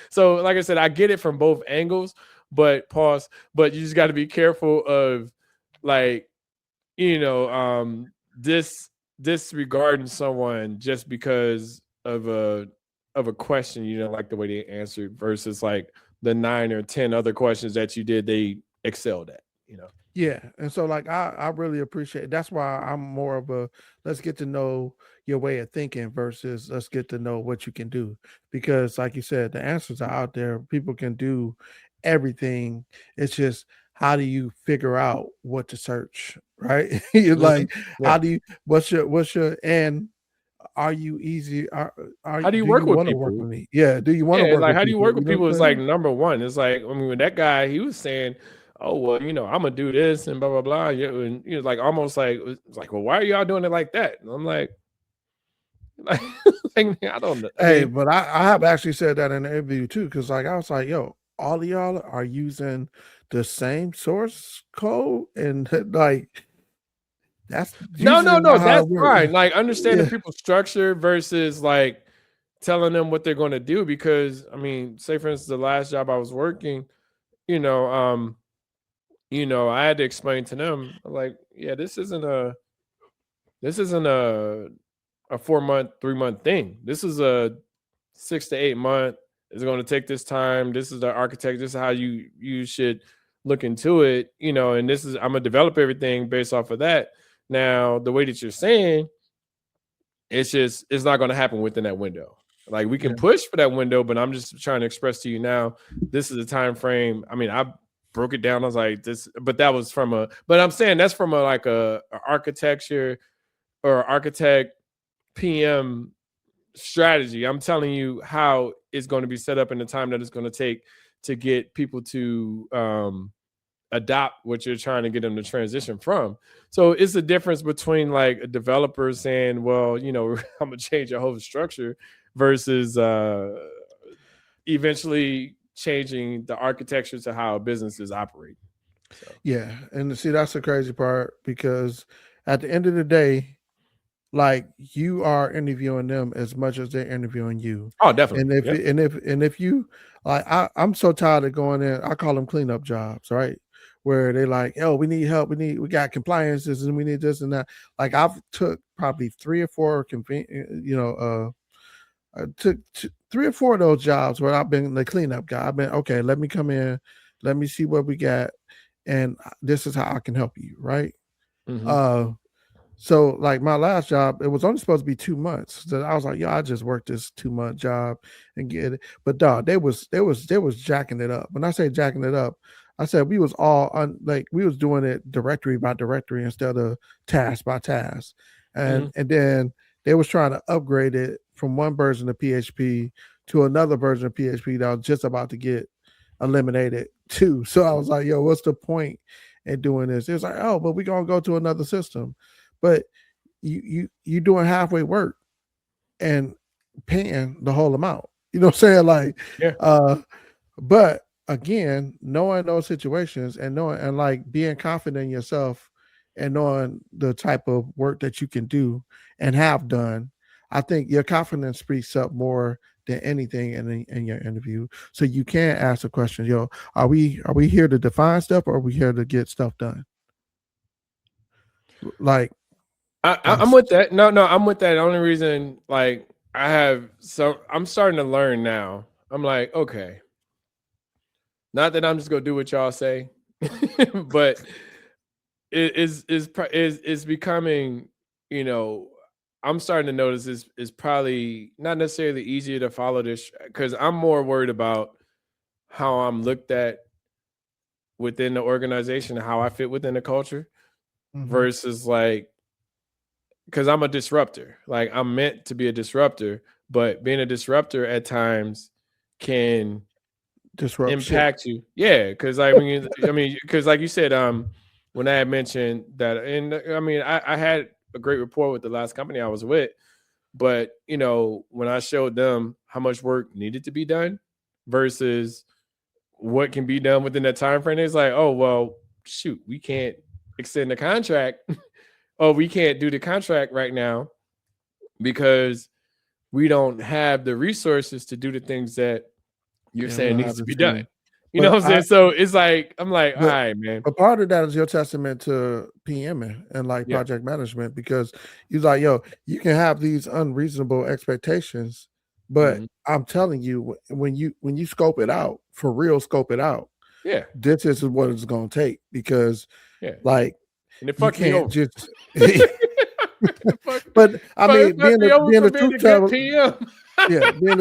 so like I said, I get it from both angles, but but you just got to be careful of like disregarding someone just because of a question you don't like the way they answered versus like the 9 or 10 other questions that you did they excelled at. Yeah, and so like I really appreciate. That's why I'm more of a let's get to know your way of thinking versus let's get to know what you can do. Because like you said, the answers are out there. People can do everything. It's just how do you figure out what to search, right? You're like, how do you what's your and are you easy? How do you Do you work with want to work people? with me? Yeah, do you want to Yeah, work like with how do you people? work You with know people what is I'm like saying? number one. It's like, I mean, when that guy, he was saying, oh, well, I'm gonna do this and blah blah blah. Yeah, and like almost like it's like, well, why are y'all doing it like that? And I'm like, I don't know. Hey, but I have actually said that in the interview too, because like I was like, yo, all of y'all are using the same source code, and like that's usually No, not how that's it works. fine. Like understanding Yeah, people's structure versus like telling them what they're going to do. Because I mean, say for instance, the last job I was working, you know, um, I had to explain to them like, yeah, this isn't a 4-month, 3-month thing. This is a 6 to 8 month. It's going to take this time. This is the architect. This is how you should look into it. And this is, I'm gonna develop everything based off of that. Now, the way that you're saying, it's not going to happen within that window. Like we can push for that window, but I'm just trying to express to you now, this is a time frame. I mean, I broke it down. I was like this, but that was but I'm saying that's from a architecture or architect PM strategy. I'm telling you how it's going to be set up in the time that it's going to take to get people to adopt what you're trying to get them to transition from. So it's the difference between like a developer saying, well, I'm gonna change your whole structure versus eventually changing the architecture to how a business is operating. So. Yeah, and see that's the crazy part because at the end of the day, like you are interviewing them as much as they're interviewing you. Oh, definitely. And if you like, I'm so tired of going in. I call them cleanup jobs, right? where they like, oh, we need help, we got compliances, and we need this and that. Like I've took probably 3 or 4 I took 3 or 4 of those jobs where I've been the cleanup guy. I've been okay. Let me come in, let me see what we got, and this is how I can help you, right? Mm-hmm. So like my last job, it was only supposed to be 2 months. So I was like, yo, I just worked this 2 month job and get it. But dog, they was jacking it up. When I say jacking it up, I said we was all like we was doing it directory by directory instead of task by task. And then they was trying to upgrade it from one version of PHP to another version of PHP that was just about to get eliminated too. So I was like, yo, what's the point in doing this? It was like, oh, but we're gonna go to another system. But you doing halfway work and paying the whole amount. You know what I'm saying? Like, Yeah. But again, knowing those situations and knowing and like being confident in yourself and knowing the type of work that you can do and have done, I think your confidence speaks up more than anything in your interview. So you can ask the question, yo, are we here to define stuff or are we here to get stuff done? Like I'm with that. No, I'm with that. The only reason, like, I'm starting to learn now. I'm like, okay, not that I'm just gonna do what y'all say, but is becoming, you know, I'm starting to notice is probably not necessarily easier to follow this because I'm more worried about how I'm looked at within the organization and how I fit within the culture versus like because I'm a disruptor. Like I'm meant to be a disruptor, but being a disruptor at times can disrupt impact shit. you. Yeah, because I mean, because like you said, when I had mentioned that, and I mean, I had a great rapport with the last company I was with, but you know, when I showed them how much work needed to be done versus what can be done within that time frame, it's like, oh well, shoot, we can't extend the contract. Oh, we can't do the contract right now because we don't have the resources to do the things that you're Yeah, we saying don't needs have to the be done. team. You know But what I'm saying? So it's like, I'm like, all but right, man. but part of that is your testament to PMing and like Yeah. project management because you're like, yo, you can have these unreasonable expectations, but Mhm. I'm telling you, when you scope it out for real, scope it out. Yeah. This is what it's gonna take because Yeah. like And it you fucked me can't over. just It but I mean fucked me over being for the being truth a good teller, PM. yeah, being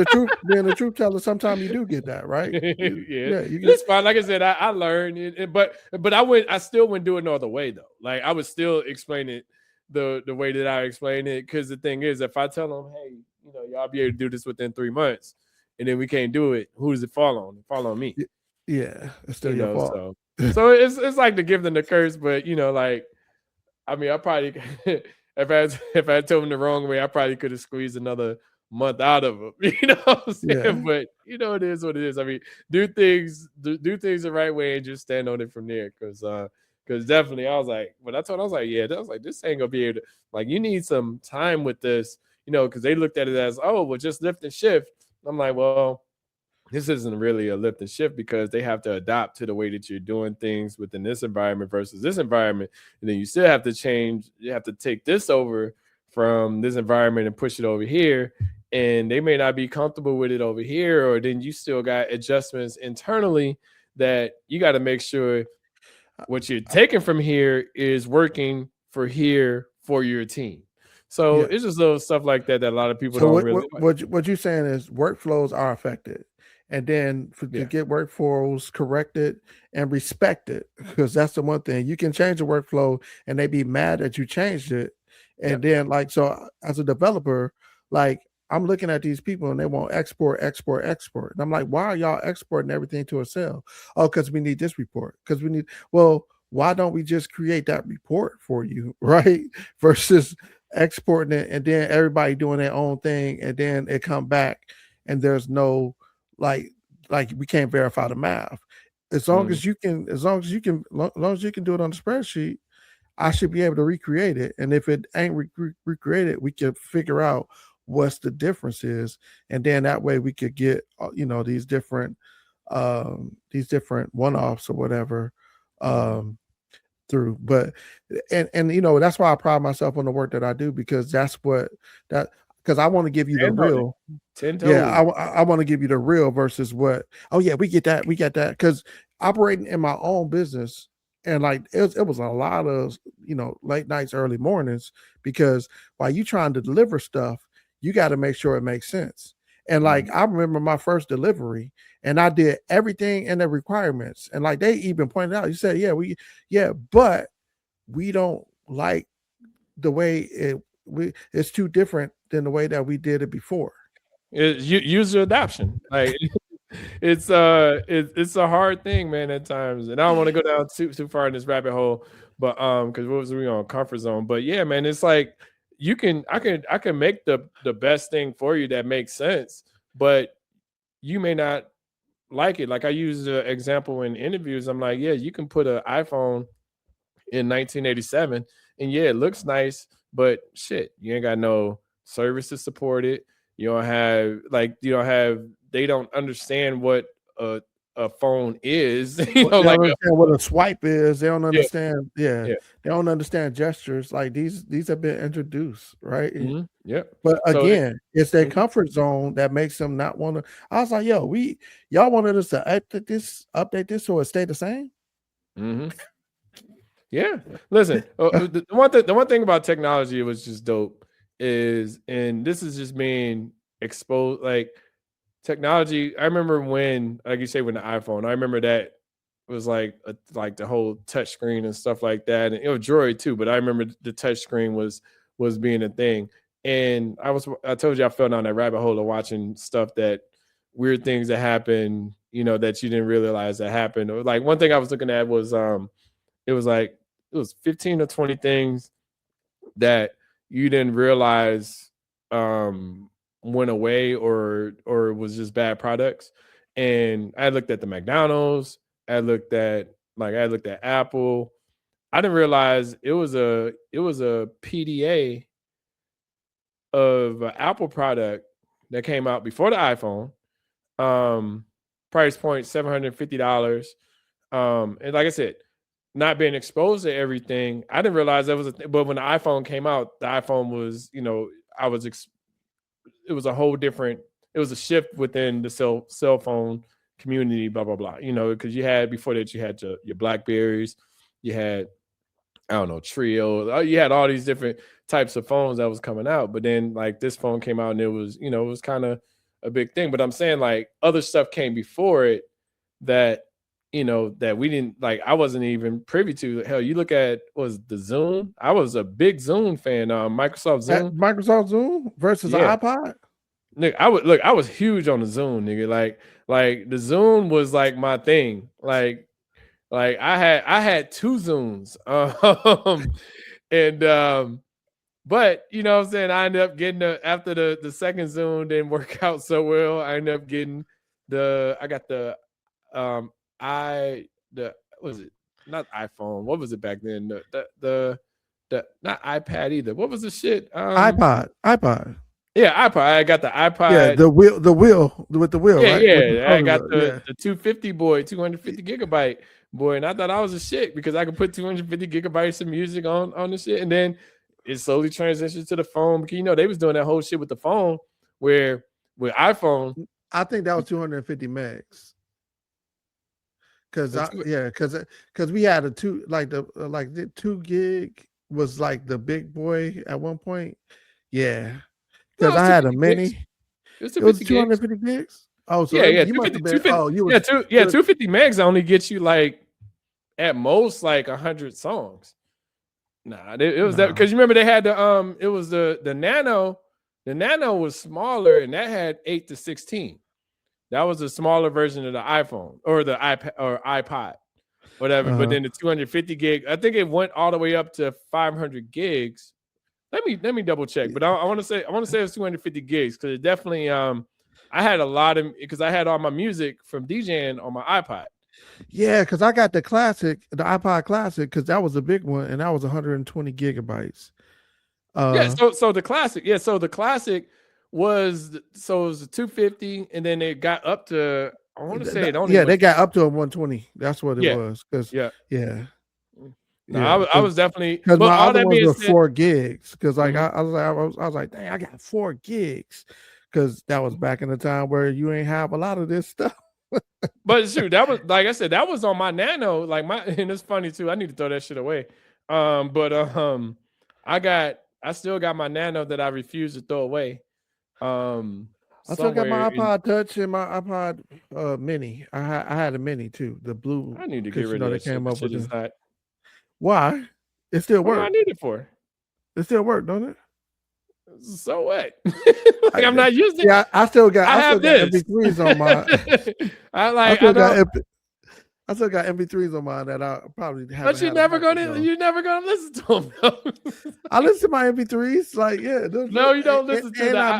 the truth teller, sometimes you do get that, right? Yeah, Yeah, you get it's fine. Like I said, I learned it, but I still wouldn't do it no other way though. Like I would still explain it the way that I explain it. Because the thing is, if I tell them, hey, you know, y'all be able to do this within 3 months, and then we can't do it, who does it fall on? It fall on me. yeah, it's still You your know, fault. so it's like the gift and the curse. But you know, like I mean, I probably if I told him the wrong way, I probably could have squeezed another month out of him. You know what I'm Yeah. saying? But you know, it is what it is. I mean, do things the right way and just stand on it from there. Because definitely I was like, when I told him, I was like, yeah, I was like, this ain't gonna be able to like you need some time with this, you know, because they looked at it as, oh, well, just lift and shift. I'm like, well, this isn't really a lift and shift because they have to adapt to the way that you're doing things within this environment versus this environment. And then you still have to change, you have to take this over from this environment and push it over here. And they may not be comfortable with it over here, or then you still got adjustments internally that you got to make sure what you're taking from here is working for here for your team. So Yeah. it's just little stuff like that that a lot of people So don't really like. what you're saying is workflows are affected, and then to Yeah. get workflows corrected and respected, because that's the one thing you can change the workflow and they be mad that you changed it, and Yep. then like so as a developer, like I'm looking at these people and they want export, export, export, and I'm like, why are y'all exporting everything to Excel? Oh, because we need this report, because we need well. Why don't we just create that report for you, right? Versus exporting it and then everybody doing their own thing and then it come back and there's no like we can't verify the math. As long Mhm. as you can as long as you can do it on the spreadsheet, I should be able to recreate it. And if it ain't recreated, we can figure out what's the difference is, and then that way we could get these different one-offs or whatever um, through. But and that's why I pride myself on the work that I do, because that's what that because I want to give you the 10 toes. real. 10 Yeah, toes. I want to give you the real versus what. Oh yeah, we get that, because operating in my own business, and like it was a lot of late nights, early mornings, because while you trying to deliver stuff, you got to make sure it makes sense. And like I remember my first delivery, and I did everything in the requirements, and like they even pointed out, you said, but we don't like the way it's too different than the way that we did it before. It's user adoption. Like it's a hard thing, man, at times. And I don't want to go down too far in this rabbit hole, but because what was we on comfort zone? But yeah, man, it's like I can make the best thing for you that makes sense, but you may not like it. Like I use the example in interviews. I'm like, yeah, you can put an iPhone in 1987, and yeah, it looks nice, but shit, you ain't got no service to support it. You don't have they don't understand what a phone is. They don't understand what a swipe is. They don't Yeah, understand. Yeah, yeah. they don't understand gestures. Like these have been introduced, right? Yep. But So again, it's their comfort zone that makes them not want to. I was like, yo, y'all wanted us to update this so it stay the same. Yeah. Listen, the one thing about technology, it was just dope, and this is just being exposed. Like technology, I remember when, like you say, when the iPhone, I remember that was like the whole touch screen and stuff like that, and it was Droid too. But I remember the touch screen was being a thing, and I told you I fell down that rabbit hole of watching stuff, that weird things that happen, that you didn't realize that happened. Or like one thing I was looking at was it was like it was 15 or 20 things that you didn't realize went away or was just bad products. And I looked at the McDonald's, I looked at Apple. I didn't realize it was a PDA of an Apple product that came out before the iPhone. Price point $750. And like I said, not being exposed to everything, I didn't realize that was a thing. But when the iPhone came out, the iPhone was, it was a whole different, it was a shift within the cell phone community, blah, blah, blah, because before that, you had your Blackberries, you had, I don't know, Trio, you had all these different types of phones that was coming out. But then like this phone came out and it was, it was kind of a big thing. But I'm saying like other stuff came before it that, that we didn't like. I wasn't even privy to. Hell, you look at was the Zoom. I was a big Zoom fan. Microsoft Zoom. Microsoft Zoom versus an iPod. Nigga, I was huge on the Zoom, nigga. Like the Zoom was like my thing. Like I had two Zooms. But you know what I'm saying, I ended up getting after the second Zoom didn't work out so well. I ended up getting I got the was it not iPhone? What was it back then? The not iPad either. What was the shit? iPod. Yeah, iPod. I got the iPod. Yeah, the wheel with the wheel. Yeah, right? yeah. I got the 250 boy, 250 gigabyte boy, and I thought I was a shit because I could put 250 gigabytes of music on the shit, and then it slowly transitioned to the phone. Because they was doing that whole shit with the phone, where with iPhone, I think that was 250 megs. Because we had a 2 gig was like the big boy at one point. Yeah, because I had a mini. It was 250 gigs. Oh, so yeah, you must have been. 250 megs only gets you like at most like 100 songs. Nah, it was that because you remember they had it was the Nano. The Nano was smaller and that had 8 to 16. That was a smaller version of the iPhone or the iPad or iPod, whatever. But then the 250 gig, I think it went all the way up to 500 gigs. Let me double check. But I want to say it was 250 gigs because it definitely I had a lot of because I had all my music from DJing on my iPod. Yeah, because I got the iPod Classic, because that was a big one, and that was 120 gigabytes. So the Classic, so the Classic was it was a 250, and then it got up to I want to say it only Yeah, was. they got up to a 120. That's what it Yeah, was. Cause yeah. yeah, No, yeah, I was definitely. because But my all other that ones being were said, 4 gigs. Cause like mhm. I was like, dang, I got 4 gigs. Cause that was back in the time where you ain't have a lot of this stuff. But shoot, that was like I said, that was on my Nano. Like my, and it's funny too. I need to throw that shit away. But I still got my Nano that I refuse to throw away. I still got Somewhere my in. iPod Touch and my iPod Mini. I had a Mini too, the blue, I need to get because rid of they that shit. came That up with shit is the not. why? It still What do I work. need it for? It still work, don't it? So what? I, Like I'm not using. yeah, I I still have got this. MP3s on my. I I still got don't. I still got MP3s on mine that I probably But haven't had a backup on. you're never gonna listen to them. I listen to my MP3s, like yeah, No, you don't listen to and the. I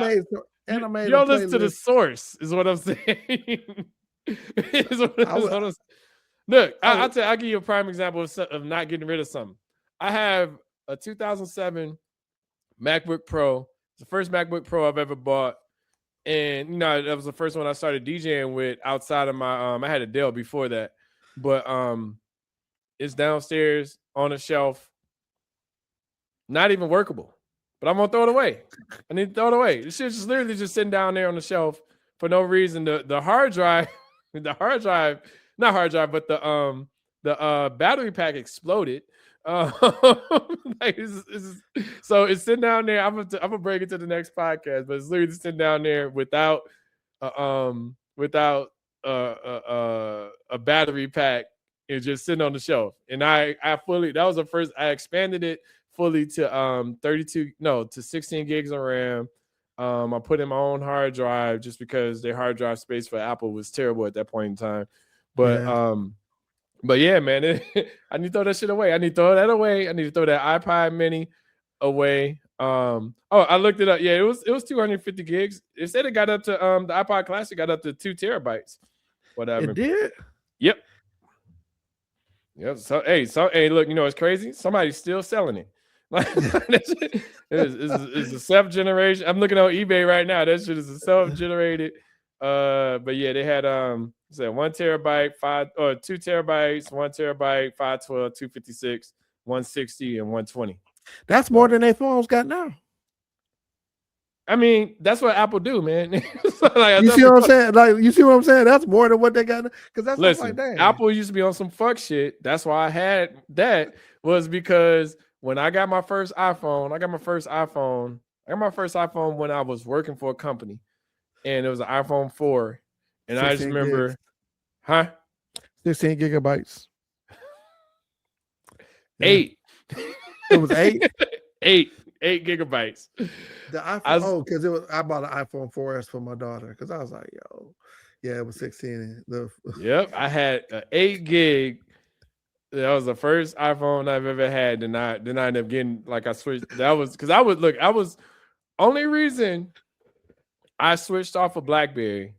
You made a don't listen to the playlist. source, is what I'm saying. Is what I was, I'm saying. Look, I was, I'll give you a prime example of not getting rid of something. I have a 2007 MacBook Pro. It's the first MacBook Pro I've ever bought. And that was the first one I started DJing with outside of my I had a Dell before that. But it's downstairs on a shelf, not even workable. But I'm gonna throw it away. I need to throw it away. This shit's just literally just sitting down there on the shelf for no reason. The hard drive, the hard drive, not hard drive, but the battery pack exploded. Like so it's sitting down there. I'm gonna bring it to the next podcast, but it's literally sitting down there without a battery pack. It's just sitting on the shelf. And I fully, that was the first, I expanded it fully to 16 gigs of RAM. I put in my own hard drive just because their hard drive space for Apple was terrible at that point in time. But yeah. but yeah, man, I need to throw that shit away. I need to throw that away. I need to throw that iPod Mini away. I looked it up. Yeah, it was 250 gigs. It said it got up to the iPod Classic got up to 2 terabytes. Whatever. It did. Yep. Yep. So hey, look, it's crazy. Somebody's still selling it. Like it's a self-generation. I'm looking on eBay right now. That shit is a self-generated. But yeah, they had 1 terabyte, 2 terabytes, 1 terabyte, 512, 256, 160, and 120. That's more than their phones got now. I mean, that's what Apple do, man. Like, you see what I'm saying? Like, you see what I'm saying? That's more than what they got. Because that's listen, like, dang. Apple used to be on some fuck shit. That's why I had that, was because when I got my first iPhone, I got my first iPhone when I was working for a company, and it was an iPhone 4. And I just remember, gigs. 16 gigabytes. 8. It was 8? 8 gigabytes. The iPhone, because I bought an iPhone 4S for my daughter, because I was like, yo, yeah, it was 16. Yep, I had an 8 gig. That was the first iPhone I've ever had. Then I ended up getting, like, I switched. That was because I was only reason I switched off of BlackBerry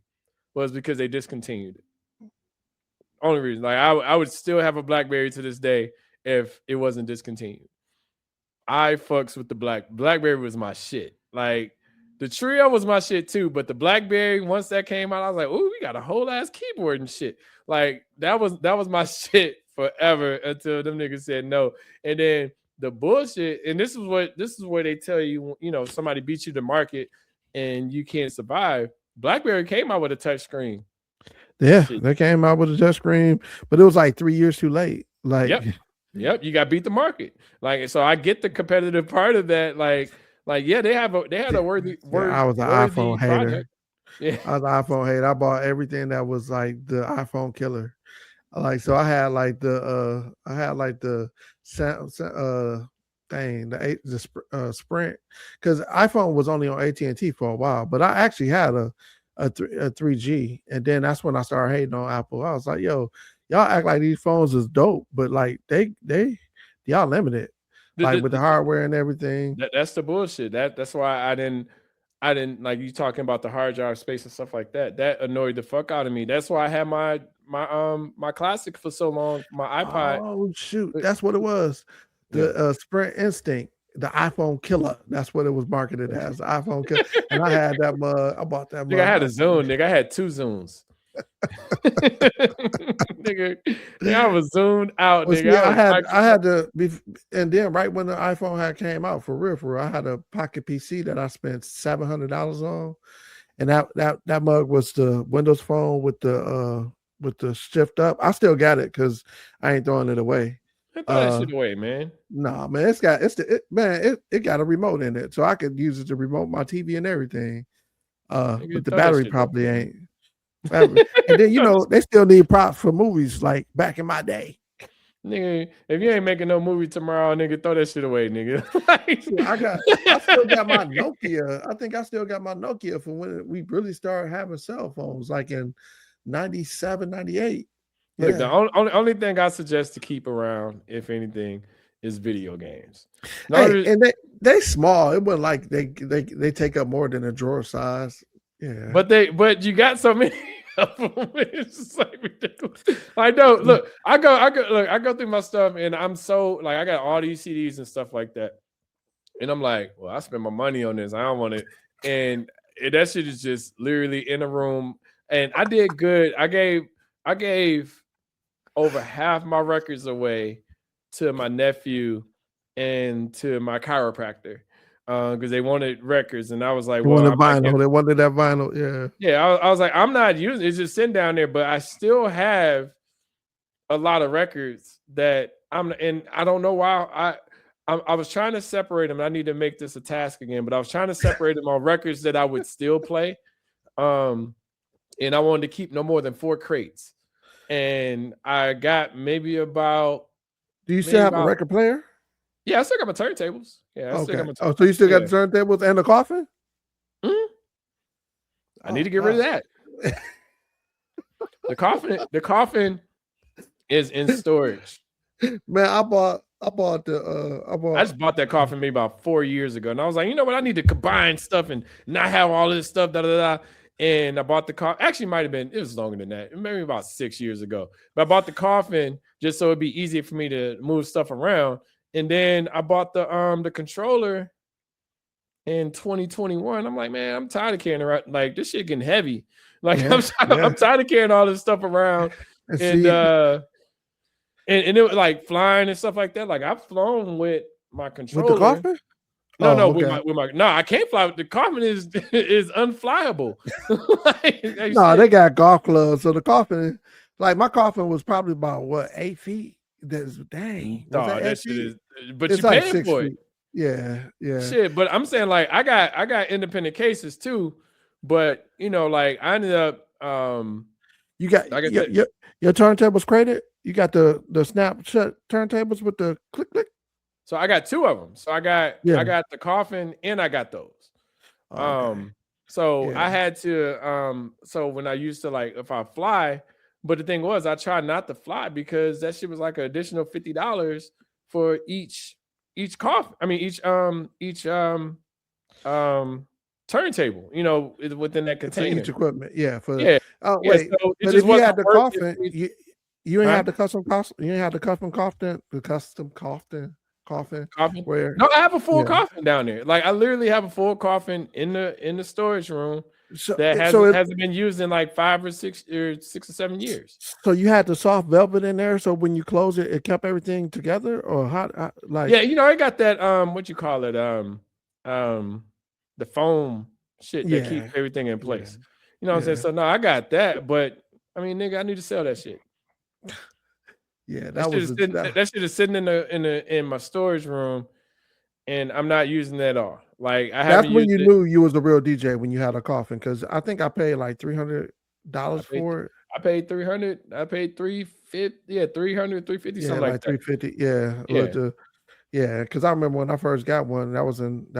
was because they discontinued it. Only reason. Like, I would still have a BlackBerry to this day if it wasn't discontinued. I fucks with the BlackBerry was my shit. Like, the Trio was my shit too, but the BlackBerry, once that came out, I was like, "Ooh, we got a whole ass keyboard and shit." Like, that was my shit forever until them niggas said no. And then the bullshit, and this is where they tell you, somebody beats you to market and you can't survive. BlackBerry came out with a touch screen. Yeah, they came out with a touch screen, but it was like 3 years too late. Like, Yep, you got to beat the market. Like, so I get the competitive part of that. Like yeah, they had a worthy. I was an iPhone hater. Yeah, I was an iPhone hater. I bought everything that was like the iPhone killer. Like, so I had like the Sprint, because iPhone was only on AT&T for a while, but I actually had a 3G, and then that's when I started hating on Apple. I was like, yo, y'all act like these phones is dope, but like y'all limited, like with the hardware and everything. That's the bullshit. That's why I didn't like you talking about the hard drive space and stuff like that. That annoyed the fuck out of me. That's why I had my Classic for so long, my iPod. Oh shoot, that's what it was. The Sprint Instinct, the iPhone killer. That's what it was marketed as, the iPhone killer. And I had that mug. I bought that mug. I had a Zune, nigga. I had 2 Zunes. Nigga, I was zoomed out, Well, nigga. see, I I had to be, and then right when the iPhone had came out, for real, I had a pocket PC that I spent $700 on, and that mug was the Windows Phone with the shift up. I still got it because I ain't throwing it away. throw that shit away, man. Nah, man, it got a remote in it, so I could use it to remote my TV and everything. Nigga, But the throw that battery shit probably away. ain't. And then they still need props for movies like back in my day. Nigga, if you ain't making no movie tomorrow, nigga, throw that shit away, nigga. I still got my Nokia. I think I still got my Nokia from when we really started having cell phones, like in 97, 98. Look, the only thing I suggest to keep around, if anything, is video games. Hey, and they small. It wasn't like they take up more than a drawer size. Yeah. But you got so many of them. It's just like ridiculous. I know. Look, I go through my stuff, and I'm so like I got all these CDs and stuff like that, and I'm like, well, I spent my money on this. I don't want it, and that shit is just literally in a room. And I did good. I gave over half my records away to my nephew and to my chiropractor. Because they wanted records, and I was like, "Well, they wanted that vinyl." Yeah. I was like, I'm not using it; it's just sitting down there, but I still have a lot of records that and I don't know why I was trying to separate them. I need to make this a task again, but I was trying to separate them on records that I would still play, and I wanted to keep no more than 4 crates, and I got maybe about. Do you still have a record player? Yeah, I still got my turntables. Yeah, I still got my turntables. So you still got the turntables and the coffin? Mm-hmm. I need to get rid of that. The coffin is in storage. Man, I just bought that coffin maybe about 4 years ago, and I was like, you know what? I need to combine stuff and not have all this stuff. And I bought the coffin. Actually, it was longer than that. Maybe about 6 years ago. But I bought the coffin just so it'd be easier for me to move stuff around. And then I bought the controller in 2021. I'm like, man, I'm tired of carrying around. Like, this shit getting heavy. Like, I'm tired of carrying all this stuff around. And it was like flying and stuff like that. Like, I've flown with my controller. With the coffin? No, with my I can't fly with the coffin is unflyable. No, they got golf clubs. So the coffin, like my coffin was probably about 8 feet. That's dang. That shit is, but it's you like paying for it. Yeah. Shit, but I'm saying like I got independent cases too, but like I ended up you got like your turntables crated. You got the Snapchat turntables with the click. So I got 2 of them. So I got the coffin and I got those. Okay. I had to so when I used to like if I fly. But the thing was, I tried not to fly because that shit was like an additional $50 for each coffin. I mean, each turntable. Within that container. Each equipment, yeah. Oh wait, so but if you had the coffin, you ain't had the custom coffin. You ain't had the custom coffin. The custom coffin. Where? No, I have a full coffin down there. Like I literally have a full coffin in the storage room. That hasn't been used in like 5 or 6 or 7 years. So you had the soft velvet in there, so when you close it, it kept everything together, or how? Like I got that what you call it the foam shit that keeps everything in place. You know what I'm saying? So no, I got that, but I mean, nigga, I need to sell that shit. Yeah, that shit is sitting in my storage room, and I'm not using that at all. Like that's when you knew you was a real DJ when you had a coffin, because I think I paid like $300 for it. I paid $300. I paid $350. Yeah, $300, $350, something like that. $350. Yeah. Because I remember when I first got one. That was in the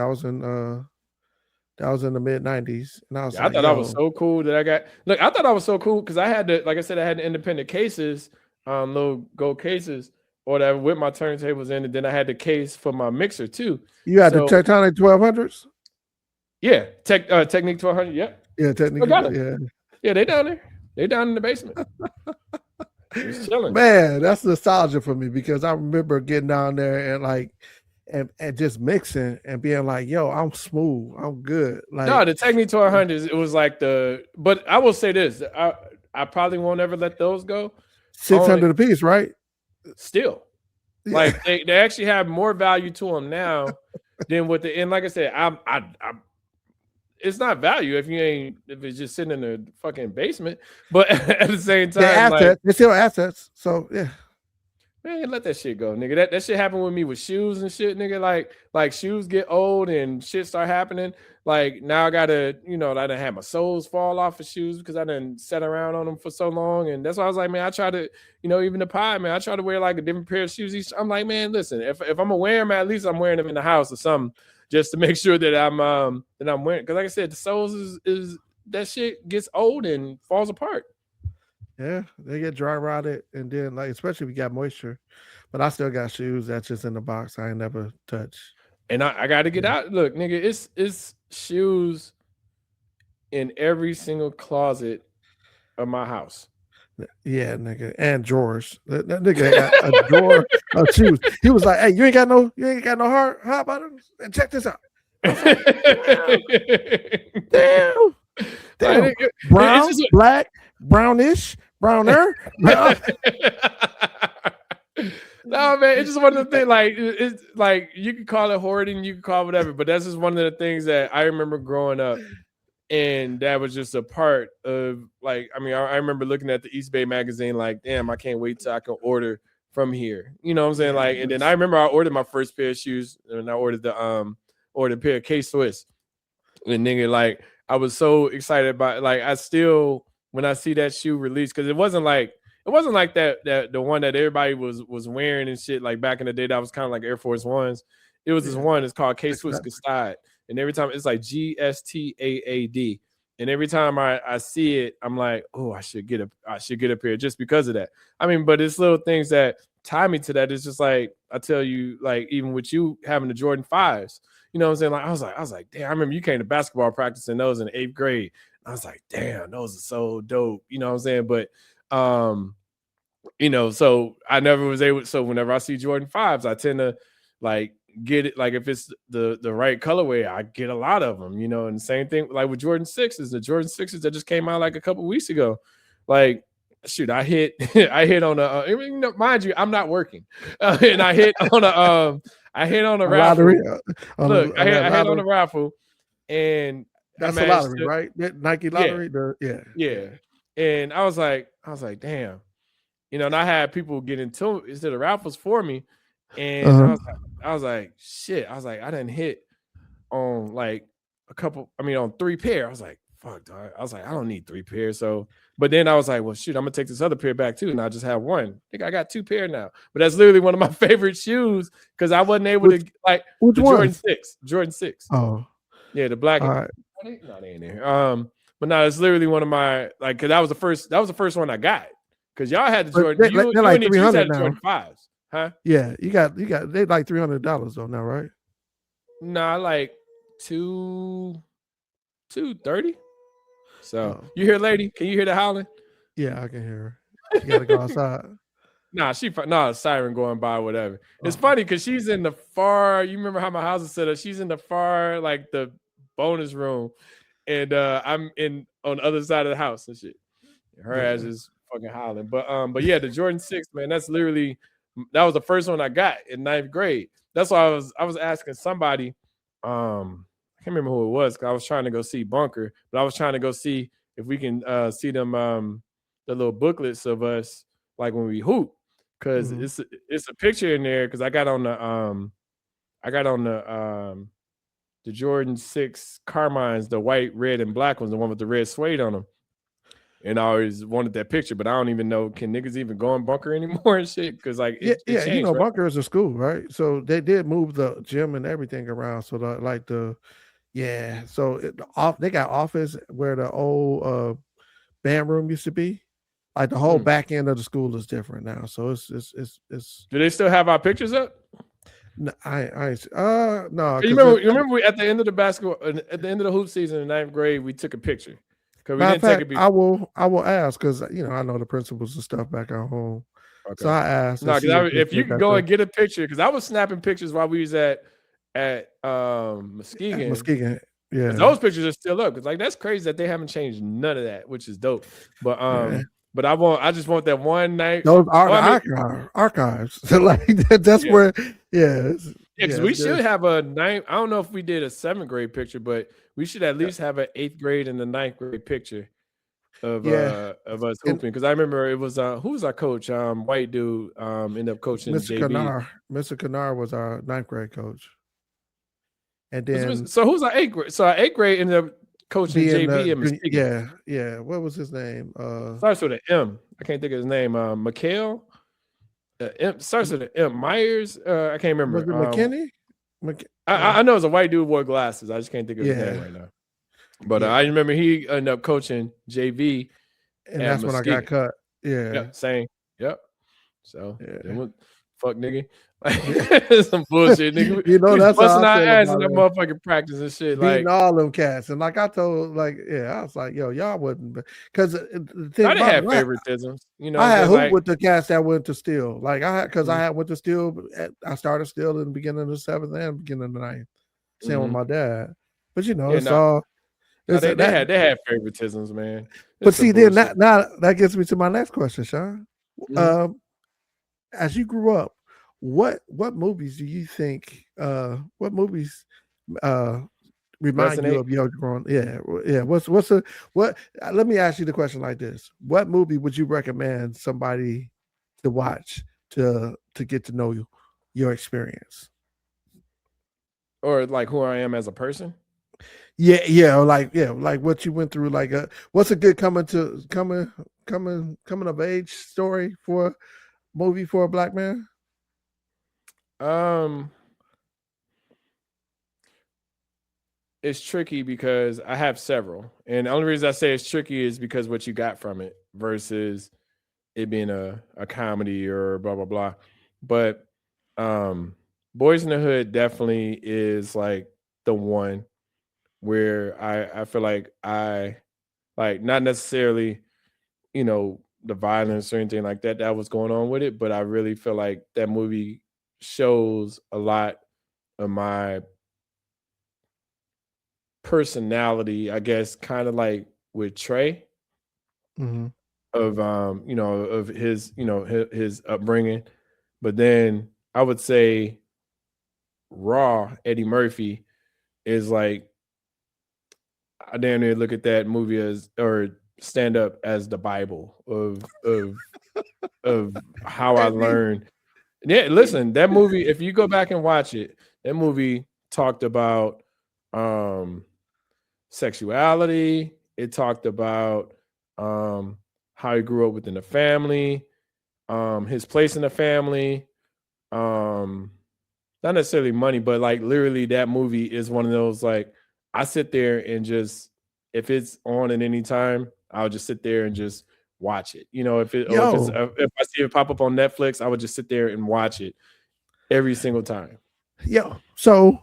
mid '90s, and I was I thought I was so cool that I got. Look, I thought I was so cool because I had like I said, I had the independent cases, little gold cases. Or that with my turntables in, and then I had the case for my mixer too. You had the Tectonic 1200s? Yeah, Technique 1200. Yep. Yeah, Technique. Yeah, they down there. They down in the basement. Just chilling. Man, that's nostalgia for me because I remember getting down there and like and just mixing and being like, "Yo, I'm smooth. I'm good." Like no, the Technique 1200s. It was like but I will say this. I probably won't ever let those go. 600 a piece, right? Still, Yeah. like they actually have more value to them now than what the. And like I said, I it's not value if it's just sitting in the fucking basement. But at the same time, like they're still assets. So yeah. Man, let that shit go, nigga. That shit happened with me with shoes and shit, nigga. Like shoes get old and shit start happening. Like now I gotta, I done had my soles fall off of shoes because I done sat around on them for so long. And that's why I was like, man, I try to, even the pie, man, I try to wear like a different pair of shoes each. I'm like, man, listen, if I'm gonna wear them, at least I'm wearing them in the house or something, just to make sure that I'm wearing. Because like I said, the soles is that shit gets old and falls apart. Yeah, they get dry rotted, and then like especially if you got moisture. But I still got shoes that's just in the box. I ain't never touched. And I got to get out. Look, nigga, it's shoes in every single closet of my house. Yeah, nigga, and drawers. That nigga got a drawer of shoes. He was like, "Hey, you ain't got no hot buttons? And check this out." Damn. Brown, black, brownish, browner. No, man, it's just one of the things. Like it's like you can call it hoarding, you can call it whatever, but that's just one of the things that I remember growing up, and that was just a part of like. I mean, I remember looking at the East Bay magazine, like, damn, I can't wait till I can order from here. You know what I'm saying? Like, and then I remember I ordered my first pair of shoes, and I ordered a pair of K Swiss, and nigga, like, I was so excited about. Like, I still when I see that shoe released, because it wasn't like that the one that everybody was wearing and shit like back in the day that was kind of like Air Force Ones. It was this one. It's called K Swiss Gestad, and every time it's like Gstaad, and every time I see it, I'm like, oh, I should get a pair just because of that. I mean, but it's little things that tie me to that. It's just like I tell you, like even with you having the Jordan 5s, you know what I'm saying? Like I was like, damn, I remember you came to basketball practice in those in the 8th grade. I was like, damn, those are so dope. You know what I'm saying? But so I never was able. So whenever I see Jordan 5s, I tend to like get it. Like if it's the right colorway, I get a lot of them. And the same thing like with Jordan 6s, the Jordan 6s that just came out like a couple weeks ago. Like shoot, I hit on a. Mind you, I'm not working, and I hit on a raffle. Lottery, Look, I hit on a raffle, and that's a lottery, right? Nike lottery. Yeah. And I was like, damn, and I had people get into the raffles for me, and I was like, shit. I was like, I didn't hit on like a couple. I mean, on 3 pair. I was like, fuck, dog. I was like, I don't need 3 pairs. So, but then I was like, well, shoot, I'm gonna take this other pair back too, and I just have one. I think I got 2 pair now. But that's literally one of my favorite shoes because I wasn't able to like the Jordan 6. Jordan 6. Oh, yeah, the black. Right. No, they ain't there. But no, it's literally one of my like because that was the first one I got. Because y'all had the Jordan, they're like $300 had now. Jordan 5s, huh? Yeah, you got they like $300 though now, right? Nah, like $230. So you hear, lady? Can you hear the howling? Yeah, I can hear her. She gotta go outside. A siren going by, whatever. It's funny because she's in the far. You remember how my house is set up? She's in the far, like the bonus room, and I'm on the other side of the house and shit. Her ass is fucking howling. But yeah, the Jordan 6, man, that was the first one I got in 9th grade. That's why I was asking somebody, I can't remember who it was, because I was trying to go see Bunker, but I was trying to go see if we can see them the little booklets of us like when we hoop, because it's a picture in there, because I got on the Jordan 6 Carmines, the white, red, and black ones, the one with the red suede on them. And I always wanted that picture, but I don't even know, can niggas even go in Bunker anymore and shit? Because like it changed, right? Bunker is a school, right? So they did move the gym and everything around. So they got office where the old band room used to be. Like the whole back end of the school is different now. So it's. Do they still have our pictures up? No, no. You remember we, at the end of the hoop season in 9th grade, we took a picture. Matter of fact, I will ask, because I know the principals and stuff back at home. Okay. So I asked. No, if you could go and get a picture, because I was snapping pictures while we was at Muskegon. Muskegon, Because those pictures are still up. Because like that's crazy that they haven't changed none of that, which is dope. But I just want that one night. Those are archives. So like that's where, because we should have a ninth. I don't know if we did a 7th grade picture, but we should at least have an 8th grade and the 9th grade picture of us hooping. Because I remember it was who was our coach? White dude ended up coaching Mr. JV. Mr. Kanar was our 9th grade coach. And then so who's our 8th grade? So our 8th grade ended up coaching JV and Muskegon. Yeah. What was his name? Starts with an M. I can't think of his name. Mikhail. Starts with an M. Myers. I can't remember. Was it McKinney? I know it's a white dude who wore glasses. I just can't think of his name right now. But I remember he ended up coaching JV, and that's Muskegon. When I got cut. Yeah. Same. Yep. So fuck nigga. Some bullshit, nigga. You know, that's busting our ass in that motherfucking practice and shit. Beating all them cats. And like I told, I was like, yo, y'all wouldn't, because the thing I didn't have favoritisms. You know, I had hoop with the cats that went to Steel. Like I had went to Steel. I started Steel in the beginning of the 7th and beginning of the 9th. Same with my dad. But you know, it's all. They had favoritisms, man. But see, then that gets me to my next question, Sean. As you grew up, what movies do you think? What movies remind you of your growing? Yeah. What? Let me ask you the question like this: what movie would you recommend somebody to watch to get to know your experience, or like who I am as a person? Like what you went through. Like, what's a good coming of age story for movie for a Black man? It's tricky because I have several, and the only reason I say it's tricky is because what you got from it versus it being a comedy or blah blah blah. But Boys in the Hood definitely is like the one where I feel like I like not necessarily, you know, the violence or anything like that was going on with it, but I really feel like that movie shows a lot of my personality, I guess, kind of like with Trey, of you know, of his, you know, his upbringing. But then I would say Raw, Eddie Murphy is like, I damn near look at that movie as, or stand up as the Bible of how I learned. Yeah, listen, that movie, if you go back and watch it, that movie talked about sexuality. It talked about how he grew up within the family, his place in the family, not necessarily money, but like literally that movie is one of those, like, I sit there and just, if it's on at any time, I'll just sit there and just watch it. You know, if I see it pop up on Netflix, I would just sit there and watch it every single time. Yeah. So,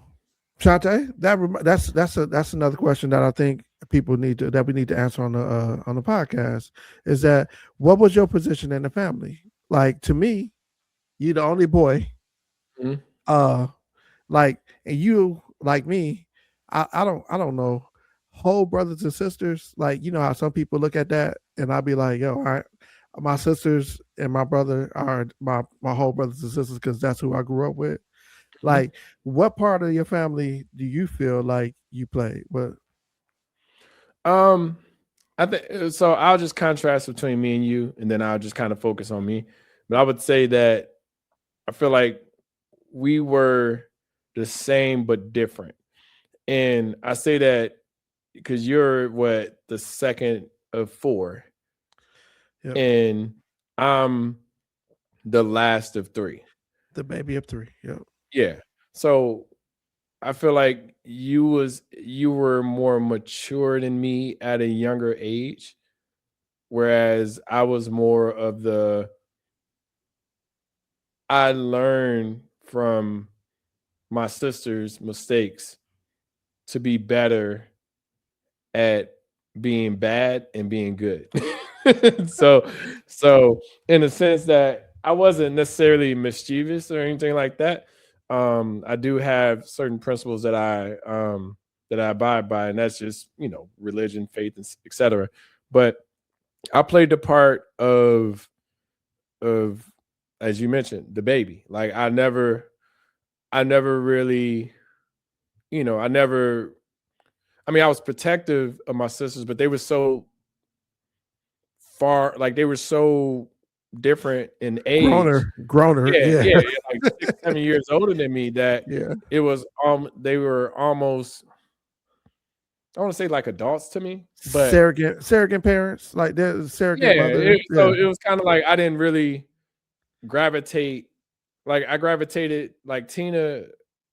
Shante, that's another question that I think we need to answer on the podcast. Is that what was your position in the family? Like, to me, you're the only boy. Like, and you, like me, I don't know, whole brothers and sisters. Like, you know how some people look at that, and I'll be like, yo, my sisters and my brother are my whole brothers and sisters because that's who I grew up with. Like, what part of your family do you feel like you played with? I think so. I'll just contrast between me and you, and then I'll just kind of focus on me. But I would say that I feel like we were the same but different. And I say that because you're the second of 4. Yep. And I'm the last of 3. The baby of 3. Yep. Yeah. So I feel like you were more mature than me at a younger age, whereas I was more of I learned from my sister's mistakes to be better at being bad and being good. so in the sense that I wasn't necessarily mischievous or anything like that. I do have certain principles that I that I abide by, and that's just, religion, faith, and etc. But I played the part of as you mentioned, the baby. Like I never really, I never. I mean, I was protective of my sisters, but they were so far, like they were so different in age. Groner, Yeah, yeah. yeah, yeah, like 6, 7 years older than me that Yeah. it was they were almost, I want to say like adults to me, but Surrogate parents, like they're yeah, surrogate mother. so Yeah. it was kind of like I didn't really gravitate, like I gravitated like Tina.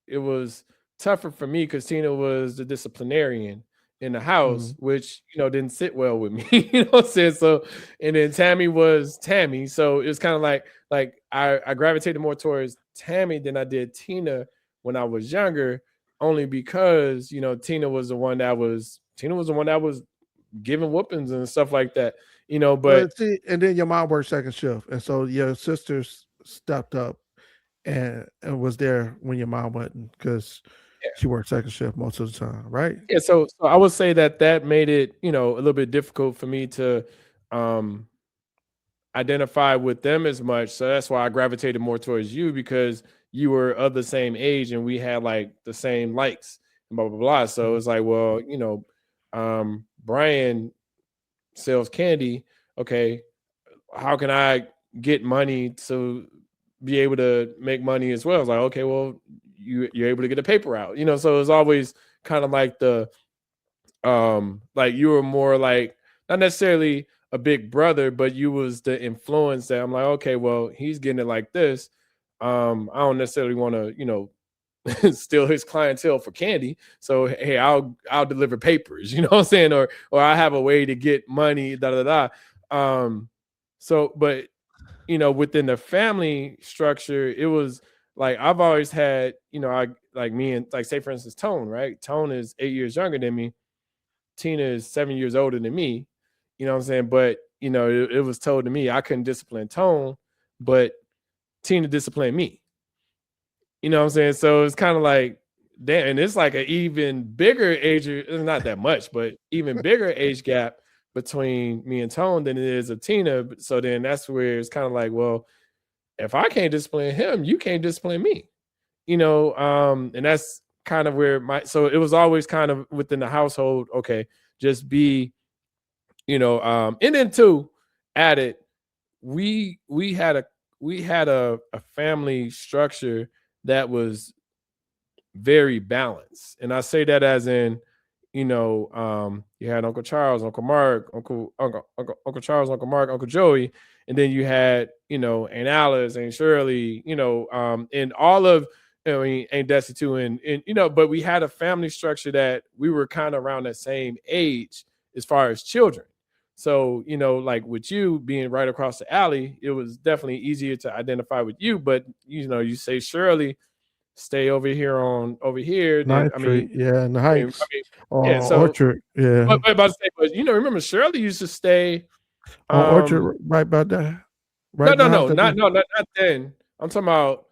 It was tougher for me because Tina was the disciplinarian in the house, Mhm. which didn't sit well with me. You know what I'm saying? So, and then Tammy was Tammy, so it was kind of like I gravitated more towards Tammy than I did Tina when I was younger, only because Tina was the one that was giving whoopings and stuff like that. Well, But see, and then your mom worked second shift, and so your sisters stepped up and was there when your mom wasn't because she worked second shift most of the time, right? yeah, so I would say that made it, a little bit difficult for me to um identify with them as much. So that's why I gravitated more towards you because you were of the same age and we had like the same likes and blah blah blah. So Mhm. it's like, well, Brian sells candy. Okay, how can I get money to be able to make money as well? It's like, okay, well, you're able to get a paper out, so it's always kind of like like you were more like not necessarily a big brother, but you was the influence that I'm like, okay, well, he's getting it like this. I don't necessarily want to, steal his clientele for candy. So hey, I'll deliver papers, you know what I'm saying? Or I have a way to get money, da da da. So but within the family structure, it was like I've always had, I like me and like say for instance, Tone, right? Tone is 8 years younger than me. Tina is 7 years older than me. You know what I'm saying? But it was told to me I couldn't discipline Tone, but Tina disciplined me. You know what I'm saying? So it's kind of like, damn, and it's like an even bigger age, not that much, but even bigger age gap between me and Tone than it is of Tina. So then that's where it's kind of like, well, if I can't discipline him, you can't discipline me. And that's kind of where so it was always kind of within the household, okay, just be, and then too, added, we had a family structure that was very balanced. And I say that as in, you had Uncle Charles, Uncle Mark, Uncle Charles, Uncle Mark, Uncle Joey, and then you had, Aunt Alice, Aunt Shirley, and all of, I mean, Aunt Desi too, and but we had a family structure that we were kind of around the same age as far as children. So, like with you being right across the alley, it was definitely easier to identify with you. But you say Shirley, stay over here, then Ninth Street, yeah, in the I Heights, mean, yeah. on So, Orchard, yeah, but about to say, but remember Shirley used to stay. on Um, Orchard, right by that, no, right no, behind no, that, not then. I'm talking about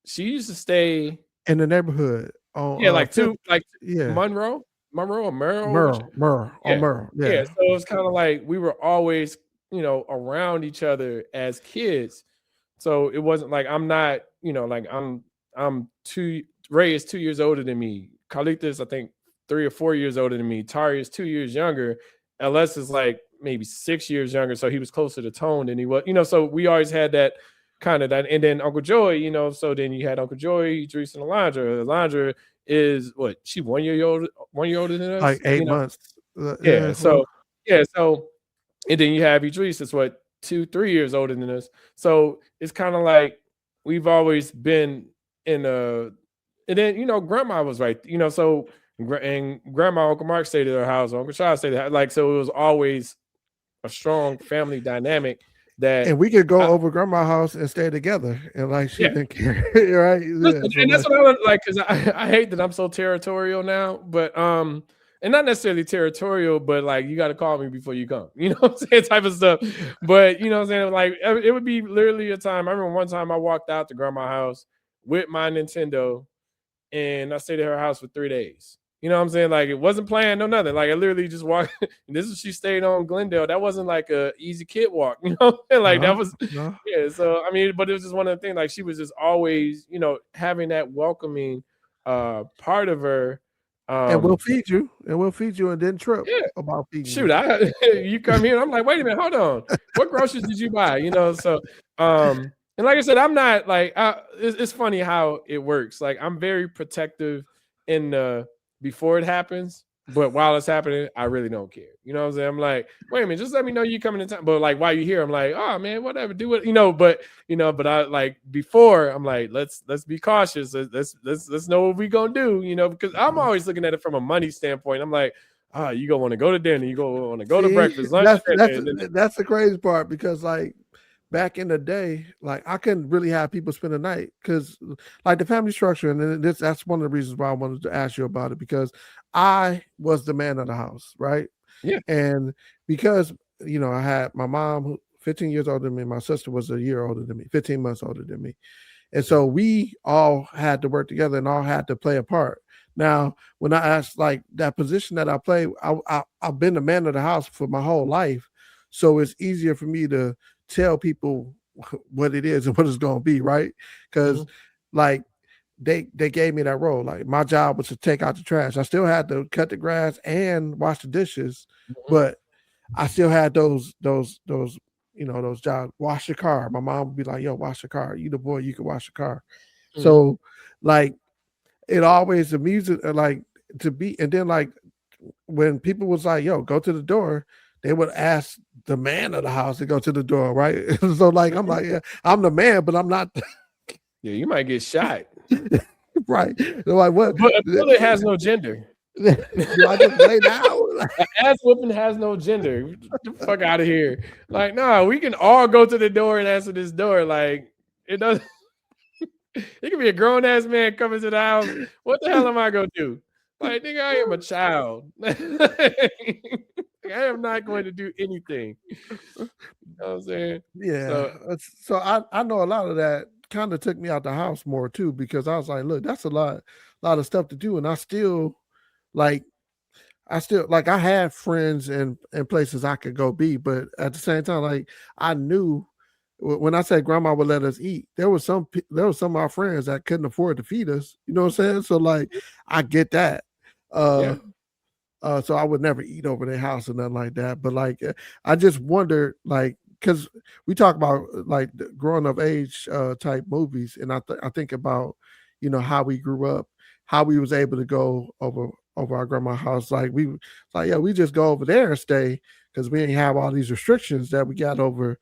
she used to stay. in the neighborhood on Yeah, like Fifth, two, like yeah, Monroe or Merrill, which Merle on yeah, Merle, yeah. yeah. So it was kind of like we were always, around each other as kids. So it wasn't like I'm not, like I'm two. Ray is 2 years older than me. Carlitos is, I think, 3 or 4 years older than me. Tari is 2 years younger. LS is like maybe 6 years younger. So he was closer to Tone than he was, so we always had that kind of that. And then Uncle Joey, so then you had Uncle Joey, Idris, and Alondra. Alondra is what, she 1 year older than Like us, 8 months, yeah. yeah, well, So and then you have Idris that's what 2, 3 years older than us. So it's kind of like we've always been in a, and then grandma was right, so and grandma, Uncle Mark stayed at her house, Uncle Charles stayed at her, like, so it was always a strong family dynamic that and we could go I, over grandma's house and stay together, and like she yeah. didn't care, right? Listen, Yeah, so and that's like, what I was like, because I hate that I'm so territorial now, but and not necessarily territorial, but like you got to call me before you come, what I'm saying, type of stuff. But you know what I'm saying, like it would be literally a time. I remember one time I walked out to grandma's house with my Nintendo, and I stayed at her house for 3 days. You know what I'm saying? Like it wasn't planned, no nothing. Like I literally just walked. And this is she stayed on Glendale. That wasn't like a easy kid walk, you know? Like that No, was no. yeah. So I mean, but it was just one of the things. Like she was just always, having that welcoming part of her. And we'll feed you, and then trip Yeah. about feeding Shoot, you. you come here and I'm like, wait a minute, hold on. What groceries did you buy? So and like I said, I'm not like it's funny how it works. Like I'm very protective in the before it happens, but while it's happening, I really don't care. You know what I'm saying? I'm like, wait a minute, just let me know you coming in time. But like while you here, I'm like, oh man, whatever, do it, but I like before I'm like, let's be cautious. Let's know what we gonna do, because I'm always looking at it from a money standpoint. I'm like, you gonna want to go to dinner, you gonna want to go to breakfast, lunch, that's the crazy part, because like back in the day, like I couldn't really have people spend the night because like the family structure, and that's one of the reasons why I wanted to ask you about it, because I was the man of the house, right? Yeah. And because I had my mom who 15 years older than me, my sister was a year older than me, 15 months older than me. And so we all had to work together and all had to play a part. Now, when I asked like that position that I play, I've been the man of the house for my whole life. So it's easier for me to tell people what it is and what it's going to be, right? Because like they gave me that role. Like my job was to take out the trash. I still had to cut the grass and wash the dishes, but I still had those those jobs. Wash your car. My mom would be like, "Yo, wash your car. You the boy, you can wash your car." So like it always amused like to be, and then like when people was like, "Yo, go to the door," they would ask the man of the house to go to the door, right? So like I'm like, yeah, I'm the man, but I'm not. Yeah, you might get shot. Right. They're like, what? But a bullet has no gender. Do I just lay down? An ass whooping has no gender. Get the fuck out of here. Like, no, we can all go to the door and answer this door. Like, it doesn't. It could be a grown ass man coming to the house. What the hell am I gonna do? Like, nigga, I am a child. I am not going to do anything. You know what I'm saying? Yeah. So I know a lot of that kind of took me out the house more too, because I was like, look, that's a lot of stuff to do. And I still like I had friends and places I could go be, but at the same time, like I knew when I said grandma would let us eat, there was some of our friends that couldn't afford to feed us. You know what I'm saying? So like I get that. So I would never eat over their house or nothing like that. But like I just wondered, like, because we talk about like the growing of age type movies, and I think about how we grew up, how we was able to go over our grandma's house. Like we just go over there and stay because we ain't have all these restrictions that we got over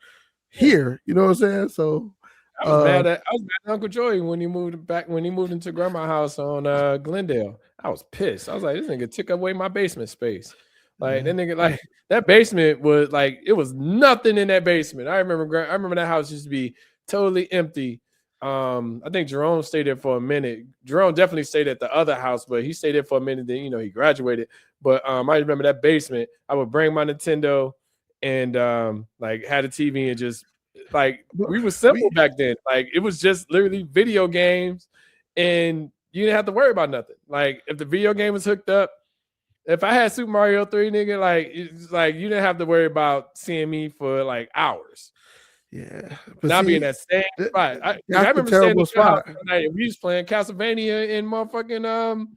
here. You know what I'm saying? So I was mad at Uncle Joey when he moved into grandma's house on Glendale. I was pissed. I was like, this nigga took away my basement space. Like that nigga, like that basement was like it was nothing in that basement. I remember that house used to be totally empty. I think Jerome stayed there for a minute. Jerome definitely stayed at the other house, but he stayed there for a minute. Then he graduated. But I remember that basement. I would bring my Nintendo and like had a TV and just like we were simple back then. Like it was just literally video games, and you didn't have to worry about nothing. Like if the video game was hooked up, if I had Super Mario 3, nigga, like it's like you didn't have to worry about seeing me for like hours. Yeah, but not being that same spot. I remember staying at your house night and we was playing Castlevania in motherfucking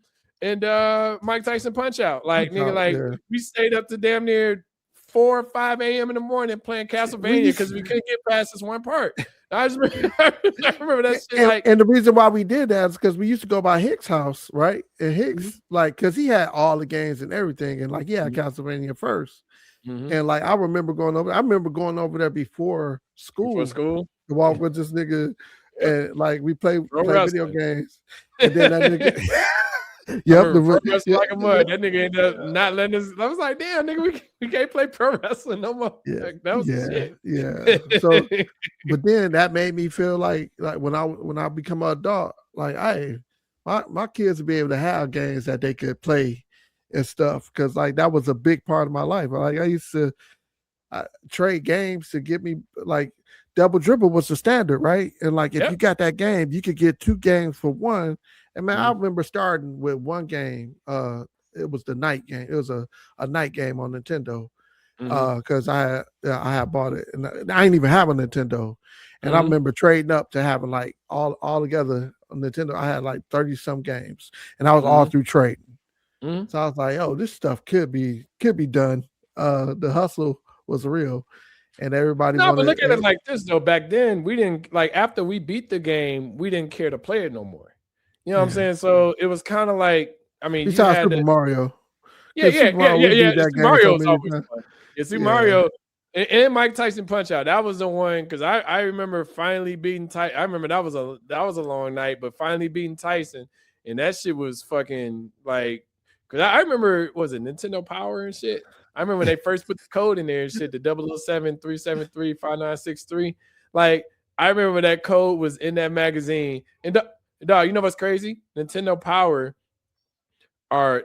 and Mike Tyson Punch Out. Like nigga, like we stayed up to damn near 4 or 5 a.m. in the morning playing Castlevania because we couldn't get past this one part. I remember that shit. And the reason why we did that is because we used to go by Hicks' house, right? And Hicks, like, because he had all the games and everything, and like he had Castlevania first. And like I remember going over there before school. To walk with this nigga, and like we play video games. And then that nigga. Pro wrestling like a mud. That nigga ended up not letting us. I was like, damn, nigga, we can't play pro wrestling no more. Yeah, like, that was shit. Yeah. So, but then that made me feel like when I become an adult, like my kids would be able to have games that they could play and stuff, because like that was a big part of my life. Like I used to trade games to get me like double dribble was the standard, right? And like if you got that game, you could get 2 games for one. And man, I remember starting with one game. It was the night game. It was a night game on Nintendo. Because I had bought it, and I didn't even have a Nintendo. And I remember trading up to having like all together on Nintendo. I had like 30 some games, and I was all through trading. So I was like, "Oh, this stuff could be done." The hustle was real, and everybody No, but wanted. look at it like this though. Back then, we didn't like after we beat the game, we didn't care to play it no more. You know what I'm saying? So it was kind of like, I mean, you Besides had Super Mario, yeah. We beat that Super game so Mario is many always times. fun. Yeah, Super Mario and Mike Tyson Punch Out. That was the one because I remember finally beating Tyson. I remember that was a long night, but finally beating Tyson, and that shit was fucking like because I remember was it Nintendo Power and shit. I remember when they first put the code in there and shit, the 007-373-5963. Like I remember that code was in that magazine. And dog, you know what's crazy? Nintendo Power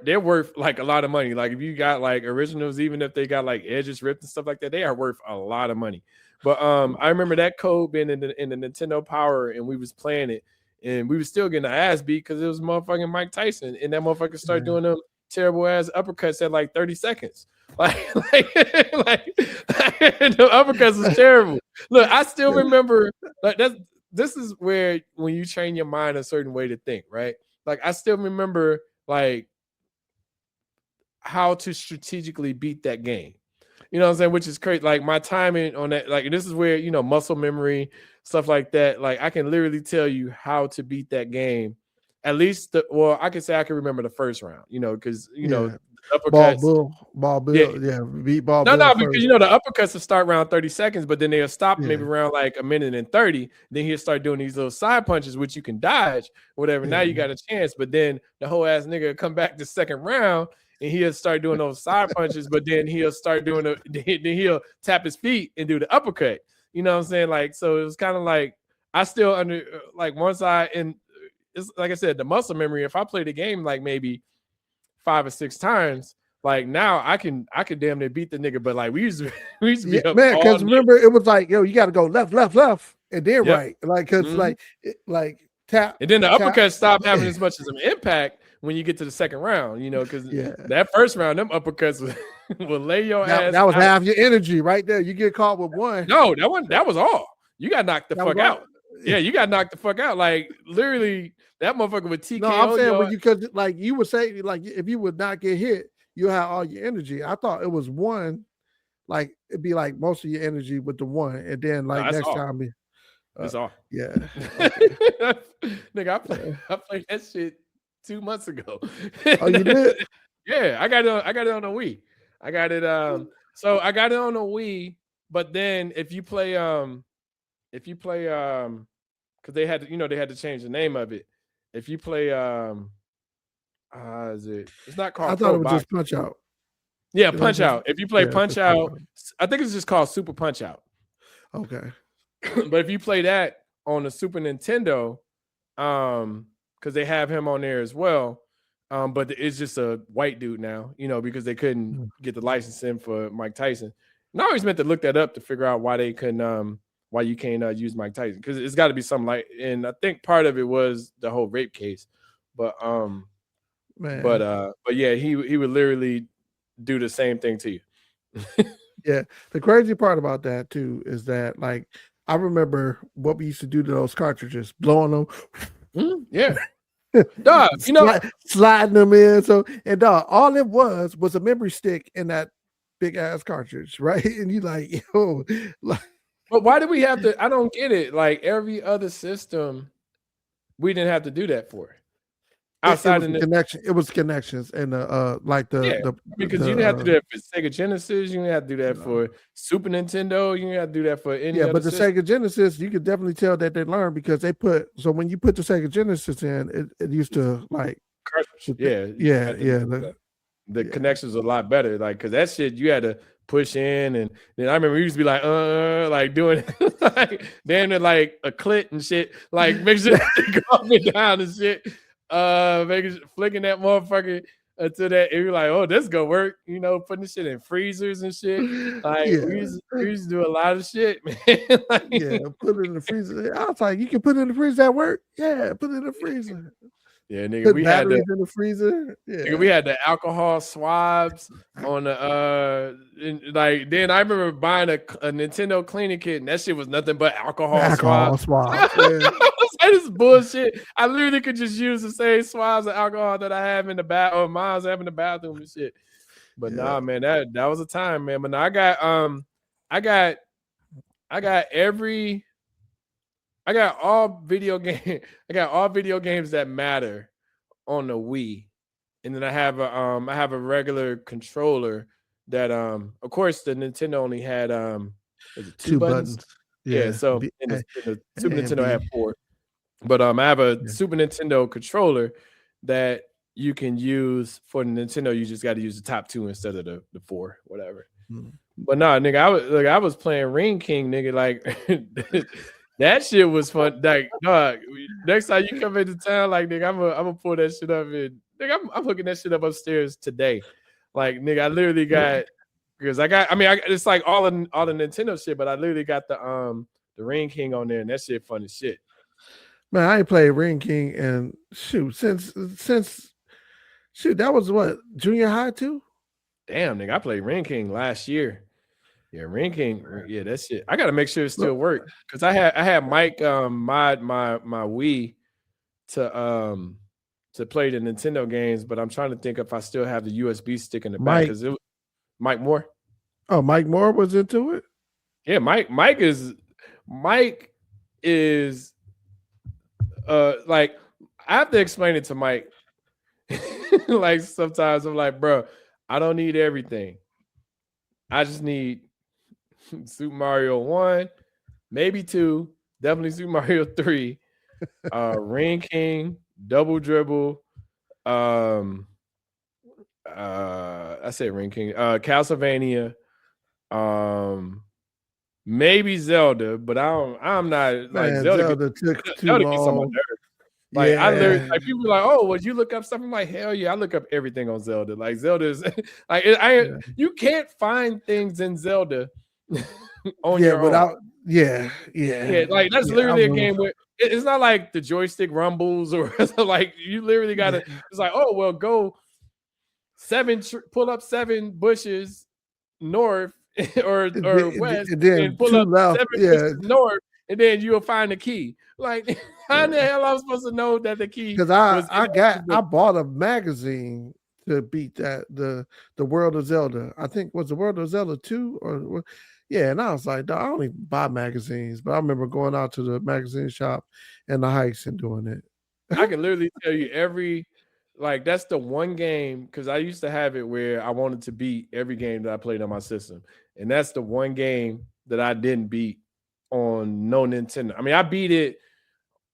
they're worth like a lot of money. Like if you got like originals, even if they got like edges ripped and stuff like that, they are worth a lot of money. But I remember that code being in the Nintendo Power, and we was playing it, and we was still getting the ass beat because it was motherfucking Mike Tyson, and that motherfucker started doing them terrible ass uppercuts at like 30 seconds. Like the uppercuts was terrible. Look, I still remember like this is where when you train your mind a certain way to think, right? Like I still remember like how to strategically beat that game. You know what I'm saying? Which is crazy. Like my timing on that, like this is where, you know, muscle memory, stuff like that. Like I can literally tell you how to beat that game. At least I can say I can remember the first round, you know, because you know, uppercuts. Ball Bill, beat Ball Bill. No, because you know the uppercuts will start around 30 seconds, but then they'll stop maybe around like a minute and 30. Then he'll start doing these little side punches, which you can dodge, whatever. Now you got a chance, but then the whole ass nigga will come back the second round and he'll start doing those side punches, but then he'll start doing then he'll tap his feet and do the uppercut. You know what I'm saying? Like, so it was kind of like I still like once it's like I said, the muscle memory. If I play the game like maybe 5 or 6 times, like now I can damn near beat the nigga. But like we used to be up man, because remember it was like, yo, you got to go left, and then right, like because like tap, and then the uppercut stopped having as much as an impact when you get to the second round, you know, because that first round, them uppercuts will lay your ass. That was half your energy right there. You get caught with one. No, that was all. You got knocked the fuck out. Yeah, you got knocked the fuck out. Like literally, that motherfucker would TKO. No, I'm saying when because like you would say, like if you would not get hit, you have all your energy. I thought it was one, like it'd be like most of your energy with the one, and then like next time, that's all. Yeah, nigga, I played that shit 2 months ago. Oh, you did? Yeah, I got it on the Wii. I got it. So I got it on the Wii. But then if you play, because they had to change the name of it. If you play, it's not called. I thought it was just Punch Out. Yeah, Punch Out. If you play Punch Out, I think it's just called Super Punch Out. Okay. But if you play that on the Super Nintendo, because they have him on there as well, but it's just a white dude now, you know, because they couldn't get the license in for Mike Tyson. And I always meant to look that up to figure out why they couldn't, why you can't use Mike Tyson, because it's got to be something like, and I think part of it was the whole rape case, but yeah, he would literally do the same thing to you. Yeah, the crazy part about that too is that like I remember what we used to do to those cartridges, blowing them. Yeah. Dog, you know, sliding them in. So and dog, all it was a memory stick in that big ass cartridge, right? And you like, yo, like, but why do we have to? I don't get it. Like every other system, we didn't have to do that for. Outside it was connection, it was connections and like because you didn't have to do that for Sega Genesis, you didn't have to do that for Super Nintendo, you didn't have to do that for any other but the system. Sega Genesis, you could definitely tell that they learned because they when you put the Sega Genesis in, it used to like the connections are a lot better, like because that shit you had to push in, and then I remember we used to be like doing like damn it like a clit and shit, like make sure they go up and down and shit. Flicking that motherfucker until that you're like, oh, this gonna work, you know, putting the shit in freezers and shit. Like we used to do a lot of shit, man. Like, put it in the freezer. I was like, you can put it in the freezer at work. Yeah, put it in the freezer. Yeah, nigga, Put we had batteries in the freezer. Yeah, nigga, we had the alcohol swabs on the like. Then I remember buying a Nintendo cleaning kit, and that shit was nothing but alcohol alcohol swabs. swabs. Yeah. That is bullshit. I literally could just use the same swabs of alcohol that I have in the bathroom, mine's have in the bathroom and shit. But nah, man, that was a time, man. But now I got all video game. I got all video games that matter on the Wii, and then I have a regular controller that of course the Nintendo only had was it two buttons? Yeah, so in the Super Nintendo had 4. But I have a Super Nintendo controller that you can use for the Nintendo. You just got to use the top 2 instead of the 4, whatever. But nah, nigga, I was playing Ring King, nigga. Like that shit was fun. Like, dog, next time you come into town, like, nigga, I'm gonna pull that shit up and nigga, I'm hooking that shit up upstairs today. Like, nigga, I literally got because it's like all the Nintendo shit, but I literally got the Ring King on there, and that shit fun as shit. Man, I ain't played Ring King and since that was what, junior high too? Damn, nigga, I played Ring King last year. Yeah, Ring King. Yeah, that shit. I gotta make sure it still works because I had Mike mod my Wii to play the Nintendo games, but I'm trying to think if I still have the USB stick in the back because it was Mike Moore. Oh, Mike Moore was into it. Yeah, Mike is like I have to explain it to Mike. Like sometimes I'm like, bro, I don't need everything. I just need Super Mario 1, maybe 2, definitely Super Mario 3, Ring King, Double Dribble, I said Ring King, Castlevania, maybe Zelda, but I'm not like Zelda took too long. Like I learned, like people are like, oh, well, you look up something like hell yeah, I look up everything on Zelda. Like Zelda is like you can't find things in Zelda on your without own. Yeah, like that's literally a game where it's not like the joystick rumbles or like you literally gotta. It's like, oh well, go pull up 7 bushes north or west, and pull up left. 7 bushes north, and then you'll find the key. Like, how the hell I'm supposed to know that the key? Because I bought a magazine to beat that the World of Zelda. I think was the World of Zelda 2 or and I was like, I don't even buy magazines, but I remember going out to the magazine shop and the hikes and doing it. I can literally tell you that's the one game, because I used to have it where I wanted to beat every game that I played on my system, and that's the one game that I didn't beat on no Nintendo. I mean, I beat it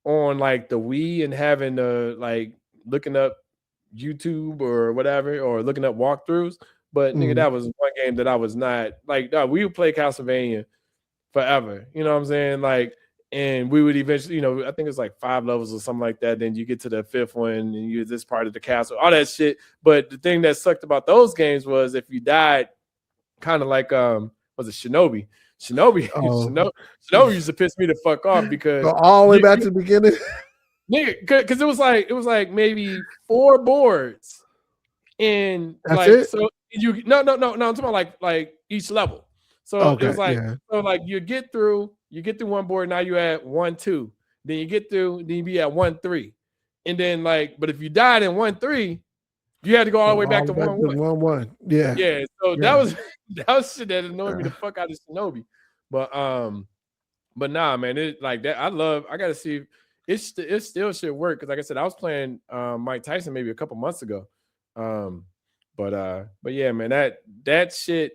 on like the Wii and having like looking up YouTube or whatever, or looking up walkthroughs. But nigga, that was one game that I was not like. We would play Castlevania forever. You know what I'm saying? Like, and we would eventually, I think it's like 5 levels or something like that. Then you get to the 5th one, and you're this part of the castle, all that shit. But the thing that sucked about those games was if you died, kind of like was it Shinobi? Shinobi used to piss me the fuck off because all the way back to the beginning. Nigga, because it was like maybe 4 boards, and that's like it? So you no, I'm talking about like each level. So it was like so like you get through one board, now you at 1, 2, then you get through, then you be at 1, 3, and then but if you died in 1, 3, you had to go all the way back to 1, 1. Yeah. So that was shit that annoyed me the fuck out of Shinobi. But nah, man, it like that. I gotta see if it still should work, because like I said, I was playing Mike Tyson maybe a couple months ago. But yeah, man, that shit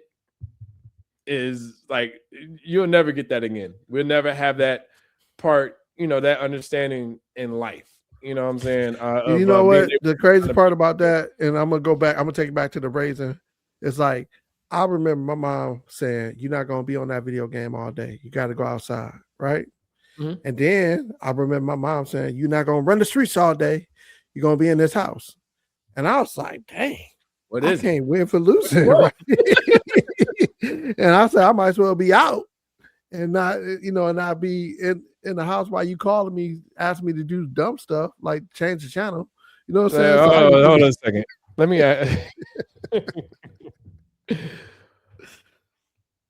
is like you'll never get that again. We'll never have that part, that understanding in life. You know what I'm saying? You know what? The crazy part about that, and I'm gonna take it back to the raisin. It's like I remember my mom saying, "You're not gonna be on that video game all day. You got to go outside, right?" Mm-hmm. And then I remember my mom saying, "You're not gonna run the streets all day. You're gonna be in this house." And I was like, "Dang, I can't win for losing." Right? And I said, "I might as well be out and not, and be in the house while you calling me, asking me to do dumb stuff like change the channel." You know what I'm saying? So hold on a second. Let me.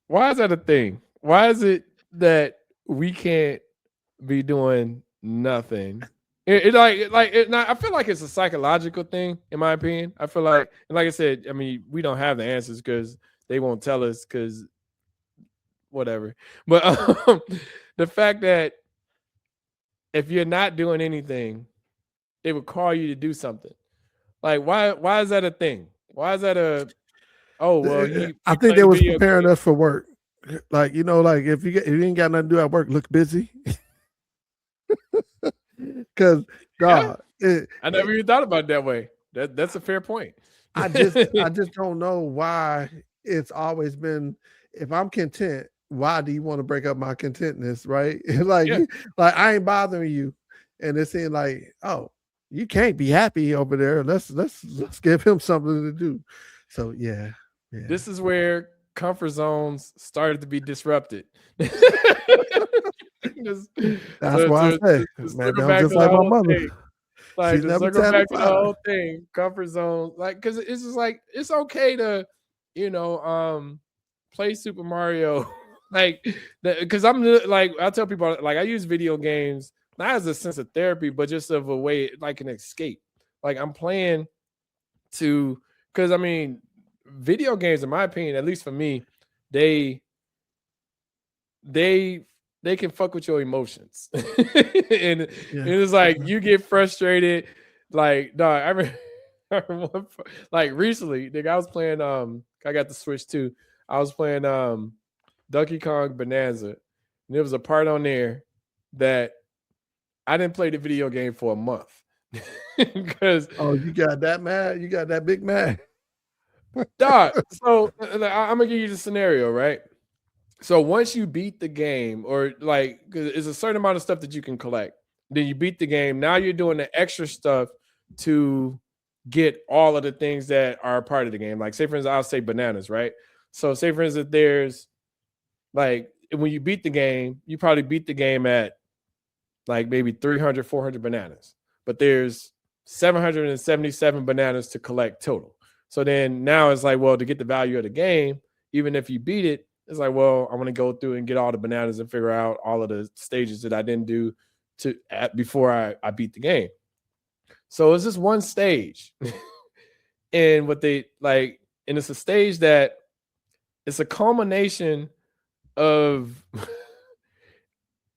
Why is that a thing? Why is it that we can't be doing nothing? I feel like it's a psychological thing, in my opinion. I feel like, and like I said, I mean, we don't have the answers because they won't tell us because whatever. But the fact that if you're not doing anything, they would call you to do something. Like, why is that a thing? Why is that a I think they was preparing us for work. Like, you know, like if you ain't got nothing to do at work, look busy. Because God, I never even thought about it that way. That's a fair point. I just don't know why it's always been, if I'm content, why do you want to break up my contentness, right? like I ain't bothering you. And it seemed like, oh, you can't be happy over there. Let's give him something to do. So yeah. This is where comfort zones started to be disrupted. That's why I say, man, I'm just like my mother. Thing. Like, to circle back to the whole thing, comfort zone, like, because it's just like, it's okay to, you know, play Super Mario, like, because I'm like, I tell people, like, I use video games not as a sense of therapy, but just of a way, like an escape. Like, I'm playing because I mean, video games, in my opinion, at least for me, they can fuck with your emotions. and it's like you get frustrated. Like, dog, I remember like recently, nigga, I was playing I got the Switch too. I was playing Donkey Kong Bonanza, and there was a part on there that I didn't play the video game for a month. Because you got that mad? You got that big mad? Dog, so I'm gonna give you the scenario, right? So once you beat the game, or like, cause it's a certain amount of stuff that you can collect, then you beat the game. Now you're doing the extra stuff to get all of the things that are a part of the game. Like, say for instance, I'll say bananas, right? So say for instance, there's like, when you beat the game, you probably beat the game at like maybe 300, 400 bananas, but there's 777 bananas to collect total. So then now it's like, well, to get the value of the game, even if you beat it, it's like, well, I want to go through and get all the bananas and figure out all of the stages that I didn't do before I beat the game. So it's just one stage. And what they like, and it's a stage that it's a culmination of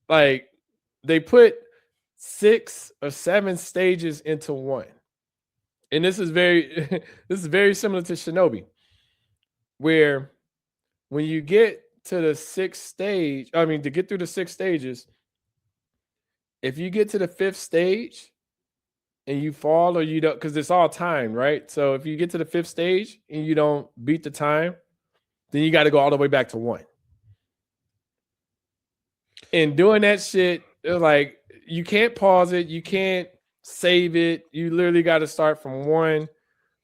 like, they put 6 or 7 stages into one. And this is very similar to Shinobi, where when you get to the 6th stage, I mean, to get through the 6 stages, if you get to the 5th stage and you fall, or you don't, because it's all timed, right? So if you get to the 5th stage and you don't beat the time, then you got to go all the way back to 1. And doing that shit, like, you can't pause it, you can't save it. You literally got to start from 1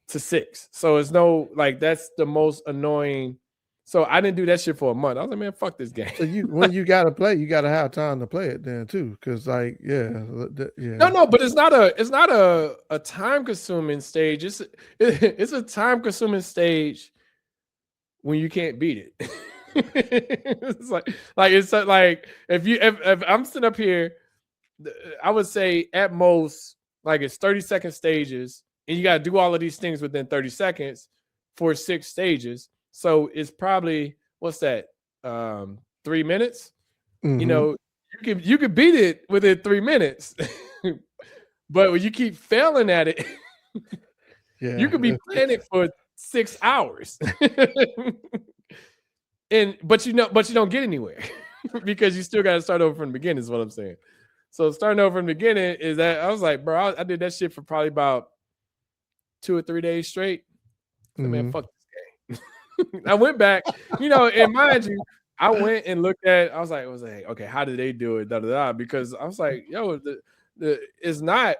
to 6. So it's no, like, that's the most annoying. So I didn't do that shit for a month. I was like, man, fuck this game. So when you gotta play, you gotta have time to play it then too. Cause like, No, but it's not a time consuming stage. It's a time consuming stage when you can't beat it. It's like if I'm sitting up here, I would say at most, like, it's 30-second stages, and you got to do all of these things within 30 seconds for 6 stages. So it's probably, what's that? 3 minutes. Mm-hmm. You know, you could beat it within 3 minutes, but when you keep failing at it, you could be playing it for 6 hours. But you don't get anywhere because you still got to start over from the beginning, is what I'm saying. So starting over from the beginning is that I was like, bro, I did that shit for probably about 2 or 3 days straight. Mm-hmm. Man, fuck this game. I went back, and mind you, I went and looked at. I was like, okay, how did they do it? Because I was like, yo, it's not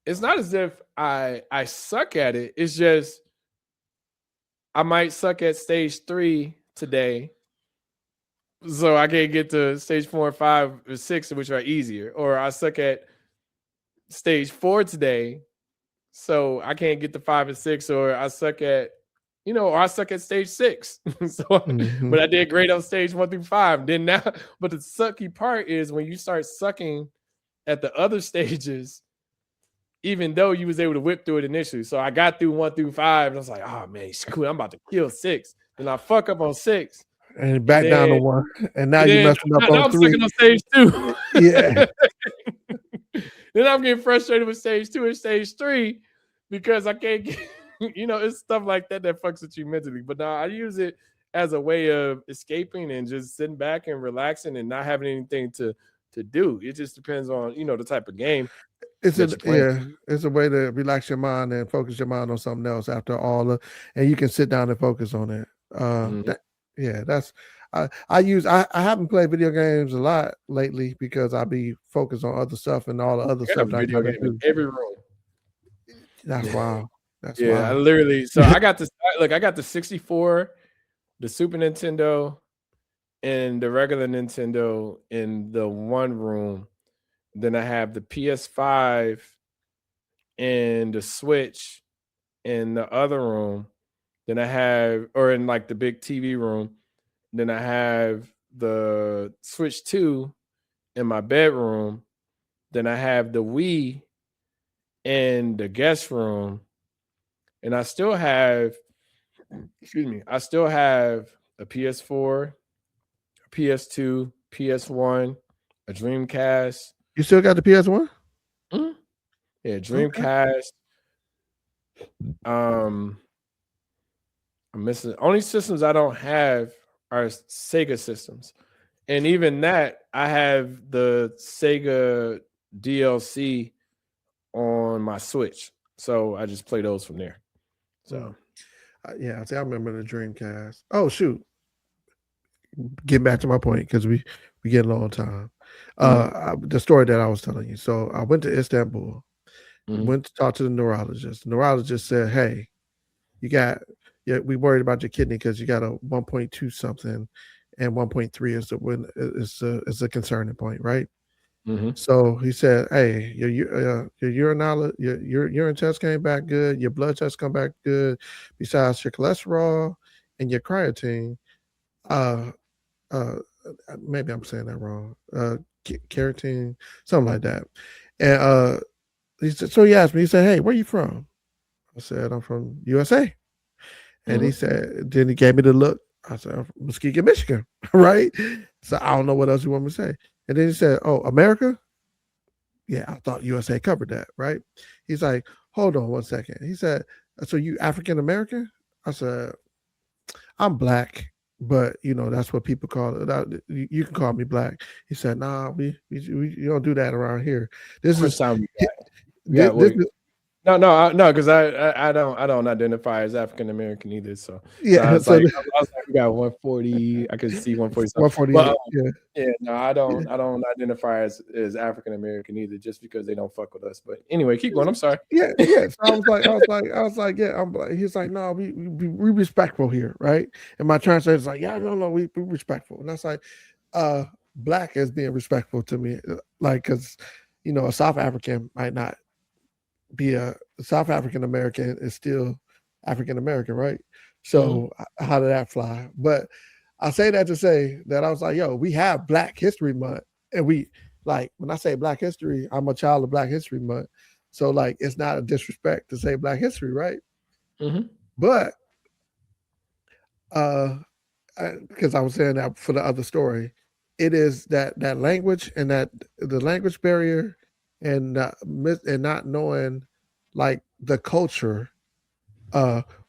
as if I suck at it. It's just I might suck at stage 3 today, so I can't get to stage 4 and 5 or 6, which are easier. Or I suck at stage 4 today, so I can't get to 5 and 6, or I suck at, or I suck at stage 6. So, but I did great on stage 1 through 5. Then now, but the sucky part is when you start sucking at the other stages, even though you was able to whip through it initially. So I got through 1 through 5, and I was like, oh man, cool. I'm about to kill 6. Then I fuck up on 6. And back down to 1. And now you're messing up now on I'm 3. sucking on stage 2. Yeah. Then I'm getting frustrated with stage 2 and stage 3 because I can't get, it's stuff like that fucks with you mentally. But now I use it as a way of escaping and just sitting back and relaxing and not having anything to do. It just depends on, the type of game. It's a way to relax your mind and focus your mind on something else after and you can sit down and focus on it. I haven't played video games a lot lately because I be focused on other stuff and all the other stuff that I video gotta game do. in every room. That's wild. That's wild. I literally, so I got this, I got the 64, the Super Nintendo, and the regular Nintendo in the one room. Then I have the PS5 and the Switch in the other room. Then I have, or in like the big TV room. Then I have the Switch 2 in my bedroom. Then I have the Wii in the guest room. And I still have, I still have a PS4, a PS2, PS1, a Dreamcast. You still got the PS1? Mm-hmm. Yeah, Dreamcast. Okay. I'm missing. Only systems I don't have are Sega systems. And even that, I have the Sega DLC on my Switch. So I just play those from there. So, I remember the Dreamcast. Oh, shoot. Getting back to my point, because we get a long time. The story that I was telling you. So I went to Istanbul, went to talk to the neurologist. The neurologist said, hey, we worried about your kidney because you got a 1.2 something, and 1.3 is a concerning point, right? So he said, hey, your urine test came back good, your blood test come back good, besides your cholesterol and your creatine. Maybe I'm saying that wrong. Carotene, something like that. And he said, so he asked me, he said, hey, where you from? I said, I'm from USA. And he said, then he gave me the look. I said, I'm from Muskegon, Michigan, right? So I don't know what else you want me to say. And then he said, oh, America? Yeah, I thought USA covered that, right? He's like, hold on one second. He said, so you African American? I said, I'm black, but that's what people call it. You can call me black. He said, nah, we don't do that around here. This is No, because I don't identify as African American either. So I was like, we got 140. I could see 140. 140. I don't identify as African American either, just because they don't fuck with us. But anyway, keep going. I'm sorry. Yeah. So I was like, yeah. I'm like, he's like, no, we respectful here, right? And my translator's like, yeah, no, we respectful. And that's like, black is being respectful to me, like, because a South African might not be a South African American is still African American, right? So how did that fly? But I say that to say that I was like, yo, we have Black History Month, and we like when I say Black History, I'm a child of Black History Month, so like it's not a disrespect to say Black History, right? But because I was saying that for the other story, it is that language and that the language barrier and not knowing like the culture,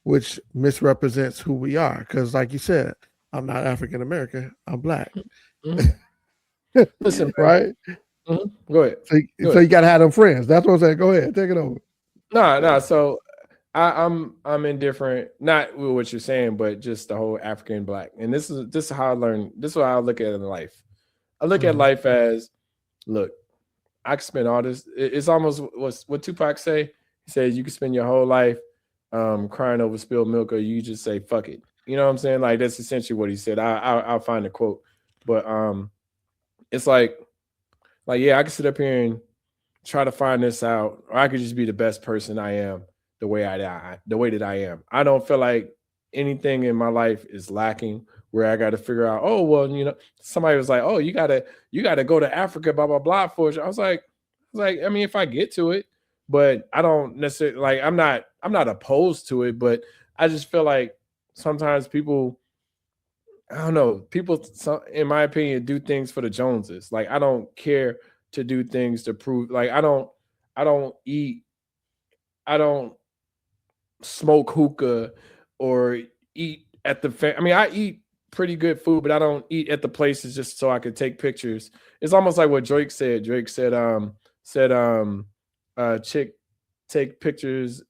which misrepresents who we are. Because like you said, I'm not African American, I'm black. Listen, right? Go ahead. So you gotta have them friends. That's what I'm saying. Go ahead, take it over. No. So I'm indifferent, not with what you're saying, but just the whole African black. And this is how I learn. This is what I look at in life. I look at life as, look, I can spend all this. It's almost what Tupac say. He says you can spend your whole life crying over spilled milk, or you just say fuck it. You know what I'm saying? Like that's essentially what he said. I'll find the quote, but it's like yeah, I can sit up here and try to find this out, or I could just be the best person I am the way that I am. I don't feel like anything in my life is lacking where I got to figure out, oh well, somebody was like, oh, you gotta go to Africa, blah blah blah for it. I was like, I mean, if I get to it, but I don't necessarily like I'm not opposed to it, but I just feel like sometimes people, I don't know, people, in my opinion, do things for the Joneses. Like I don't care to do things to prove. Like I don't eat, I don't smoke hookah or eat at the. I mean, I eat pretty good food, but I don't eat at the places just so I could take pictures. It's almost like what Drake said. Drake said, chick take pictures,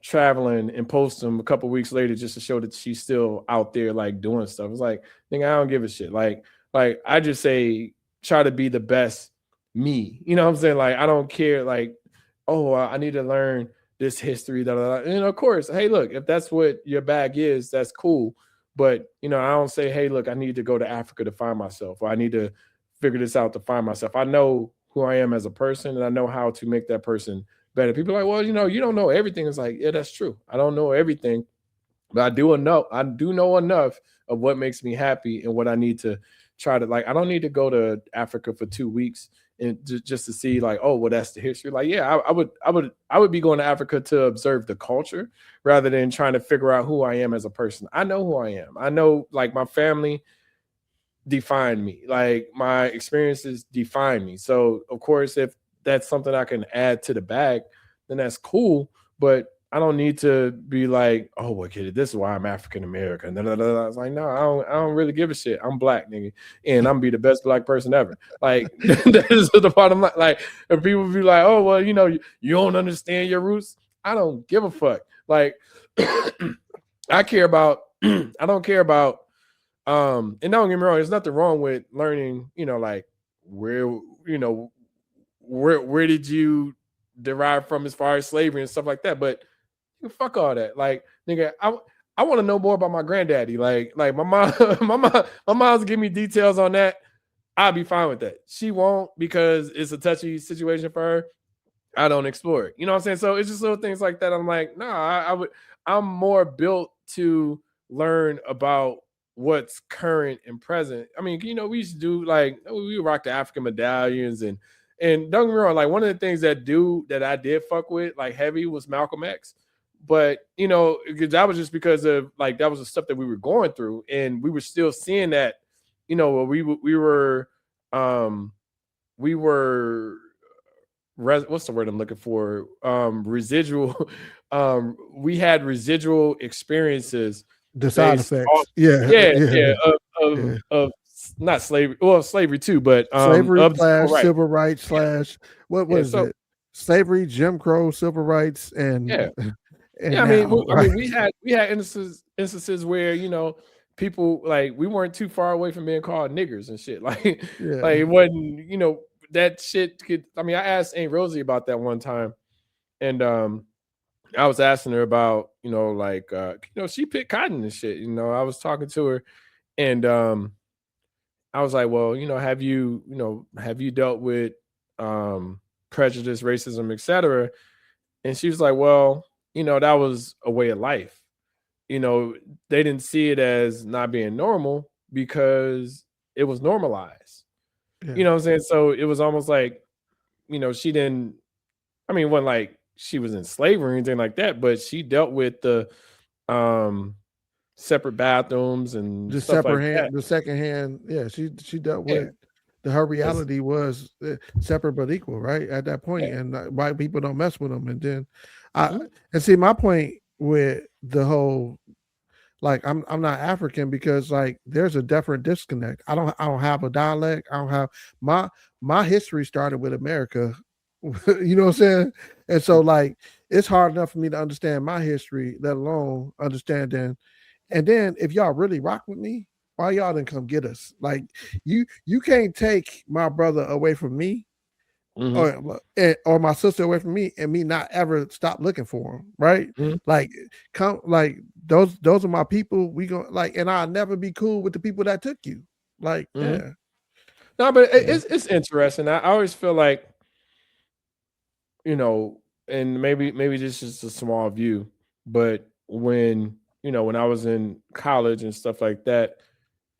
traveling and post them a couple weeks later just to show that she's still out there like doing stuff. It's like, nigga, I don't give a shit. Like I just say try to be the best me. You know what I'm saying? Like I don't care. Like, oh, I need to learn this history. Da, da, da. And of course, hey, look, if that's what your bag is, that's cool. But I don't say, hey, look, I need to go to Africa to find myself, or I need to figure this out to find myself. I know who I am as a person, and I know how to make that person better. People are like, well, you don't know everything. It's like, yeah, that's true. I don't know everything, but I do know enough of what makes me happy and what I need to try to like. I don't need to go to Africa for 2 weeks and just to see like, oh, well, that's the history. Like, yeah, I would be going to Africa to observe the culture rather than trying to figure out who I am as a person. I know who I am. I know like my family defined me, like my experiences define me. So of course, if that's something I can add to the bag, then that's cool. But I don't need to be like, oh, well, kid, this is why I'm African American. I was like, no, I don't really give a shit. I'm black, nigga, and I'm be the best black person ever. Like that is the bottom line. Like if people be like, oh, well, you don't understand your roots. I don't give a fuck. Like I care about. I don't care about. And don't get me wrong, there's nothing wrong with learning. Like where where did you derive from as far as slavery and stuff like that? But fuck all that. Like, nigga, I want to know more about my granddaddy. Like my mom, my mom's give me details on that. I'll be fine with that. She won't because it's a touchy situation for her. I don't explore it. You know what I'm saying? So it's just little things like that. I'm like, nah, I'm more built to learn about what's current and present. I mean, we used to do like we rock the African medallions and don't get me wrong, like one of the things that I did fuck with like heavy was Malcolm X. But that was just because of like that was the stuff that we were going through, and we were still seeing that. We were what's the word I'm looking for? Residual. We had residual experiences. The side effects. Yeah. Of not slavery. Well, slavery too, but slavery of civil rights slash what was it? Slavery, Jim Crow, civil rights, and I mean, we had instances where people like we weren't too far away from being called niggers and shit. Like it wasn't that shit could. I mean, I asked Aunt Rosie about that one time, and I was asking her about she picked cotton and shit. I was talking to her, and I was like, well, have you dealt with prejudice, racism, etc.? And she was like, well, that was a way of life. They didn't see it as not being normal because it was normalized. Yeah. You know what I'm saying? So it was almost like, she didn't, I mean, it wasn't like she was in slavery or anything like that, but she dealt with the separate bathrooms and the stuff separate like hand, that. the second hand. Yeah, she dealt with her reality was separate but equal, right? At that point, and white people don't mess with them. And then and see my point with the whole, like I'm not African because like there's a different disconnect. I don't have a dialect. I don't have my history started with America. You know what I'm saying? And so like it's hard enough for me to understand my history, let alone understanding. And then if y'all really rock with me, why y'all didn't come get us? Like you can't take my brother away from me. Or my sister away from me and me not ever stop looking for them, right? Like come, like those are my people. We go like, and I'll never be cool with the people that took you. Like, No, but it's interesting. I always feel like you know, and maybe this is a small view, but when when I was in college and stuff like that,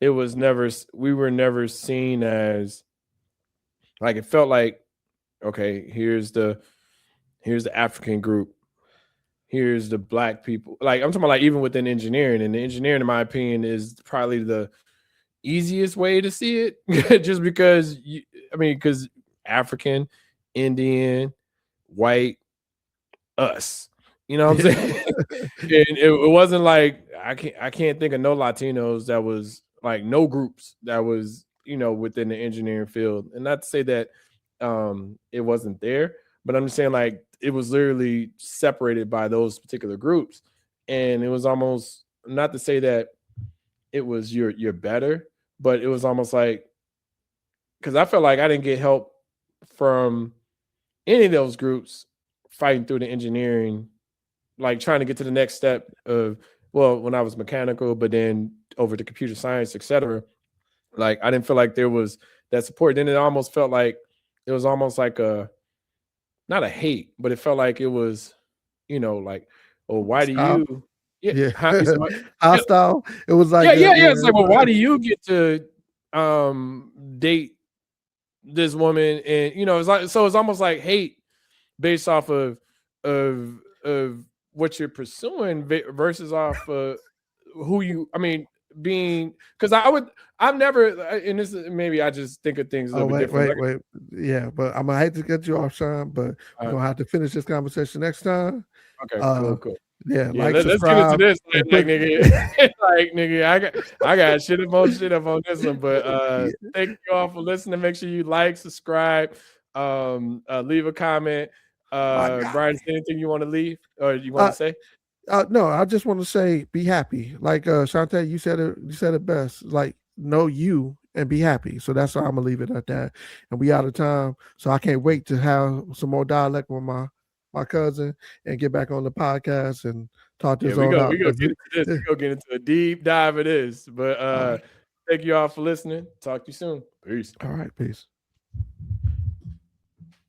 it was never we were never seen as like it felt like okay, here's the African group, here's the black people. Like I'm talking about like even within engineering, and the engineering, in my opinion, is probably the easiest way to see it, just because because African, Indian, white, us. You know what I'm Yeah. saying? And it wasn't like I can't think of no Latinos that was like no groups that was within the engineering field. And not to say that it wasn't there, but I'm just saying like it was literally separated by those particular groups. And it was almost not to say that it was you're better, but it was almost like because I felt like I didn't get help from any of those groups fighting through the engineering, like trying to get to the next step of when I was mechanical, but then over to computer science, etc. Like I didn't feel like there was that support. Then it almost felt like it was almost like a not a hate, but it felt like it was, like, oh, why do Style. you yeah, Yeah. you said what? Yeah, Hostile. It was yeah, like yeah, yeah. It's like, well, why yeah. do you get to date this woman? And it's like so it's almost like hate based off of what you're pursuing versus off who you being because I've never and this maybe I just think of things a Oh, little bit wait, different. wait, Like, wait. Yeah, but I'm gonna hate to cut you off, Sean, but we're uh, gonna have to finish this conversation next time. okay, Uh, cool. yeah, Yeah, like, let's get into subscribe, this. and Like put nigga, like nigga, I got shit up on this one. But yeah, thank you all for listening. Make sure you like, subscribe, leave a comment. my God. Brian, is there anything you want to leave or you want Uh, to say? no, I just want to say, be happy. Like Shantae, you said it. You said it best. Like, know you and be happy. So that's why I'm gonna leave it at that. And we out of time, so I can't wait to have some more dialect with my cousin and get back on the podcast and talk Yeah, this all out. we gonna get into this. We gonna get into a deep dive of this. But All right, thank you all for listening. Talk to you soon. Peace. all right, peace.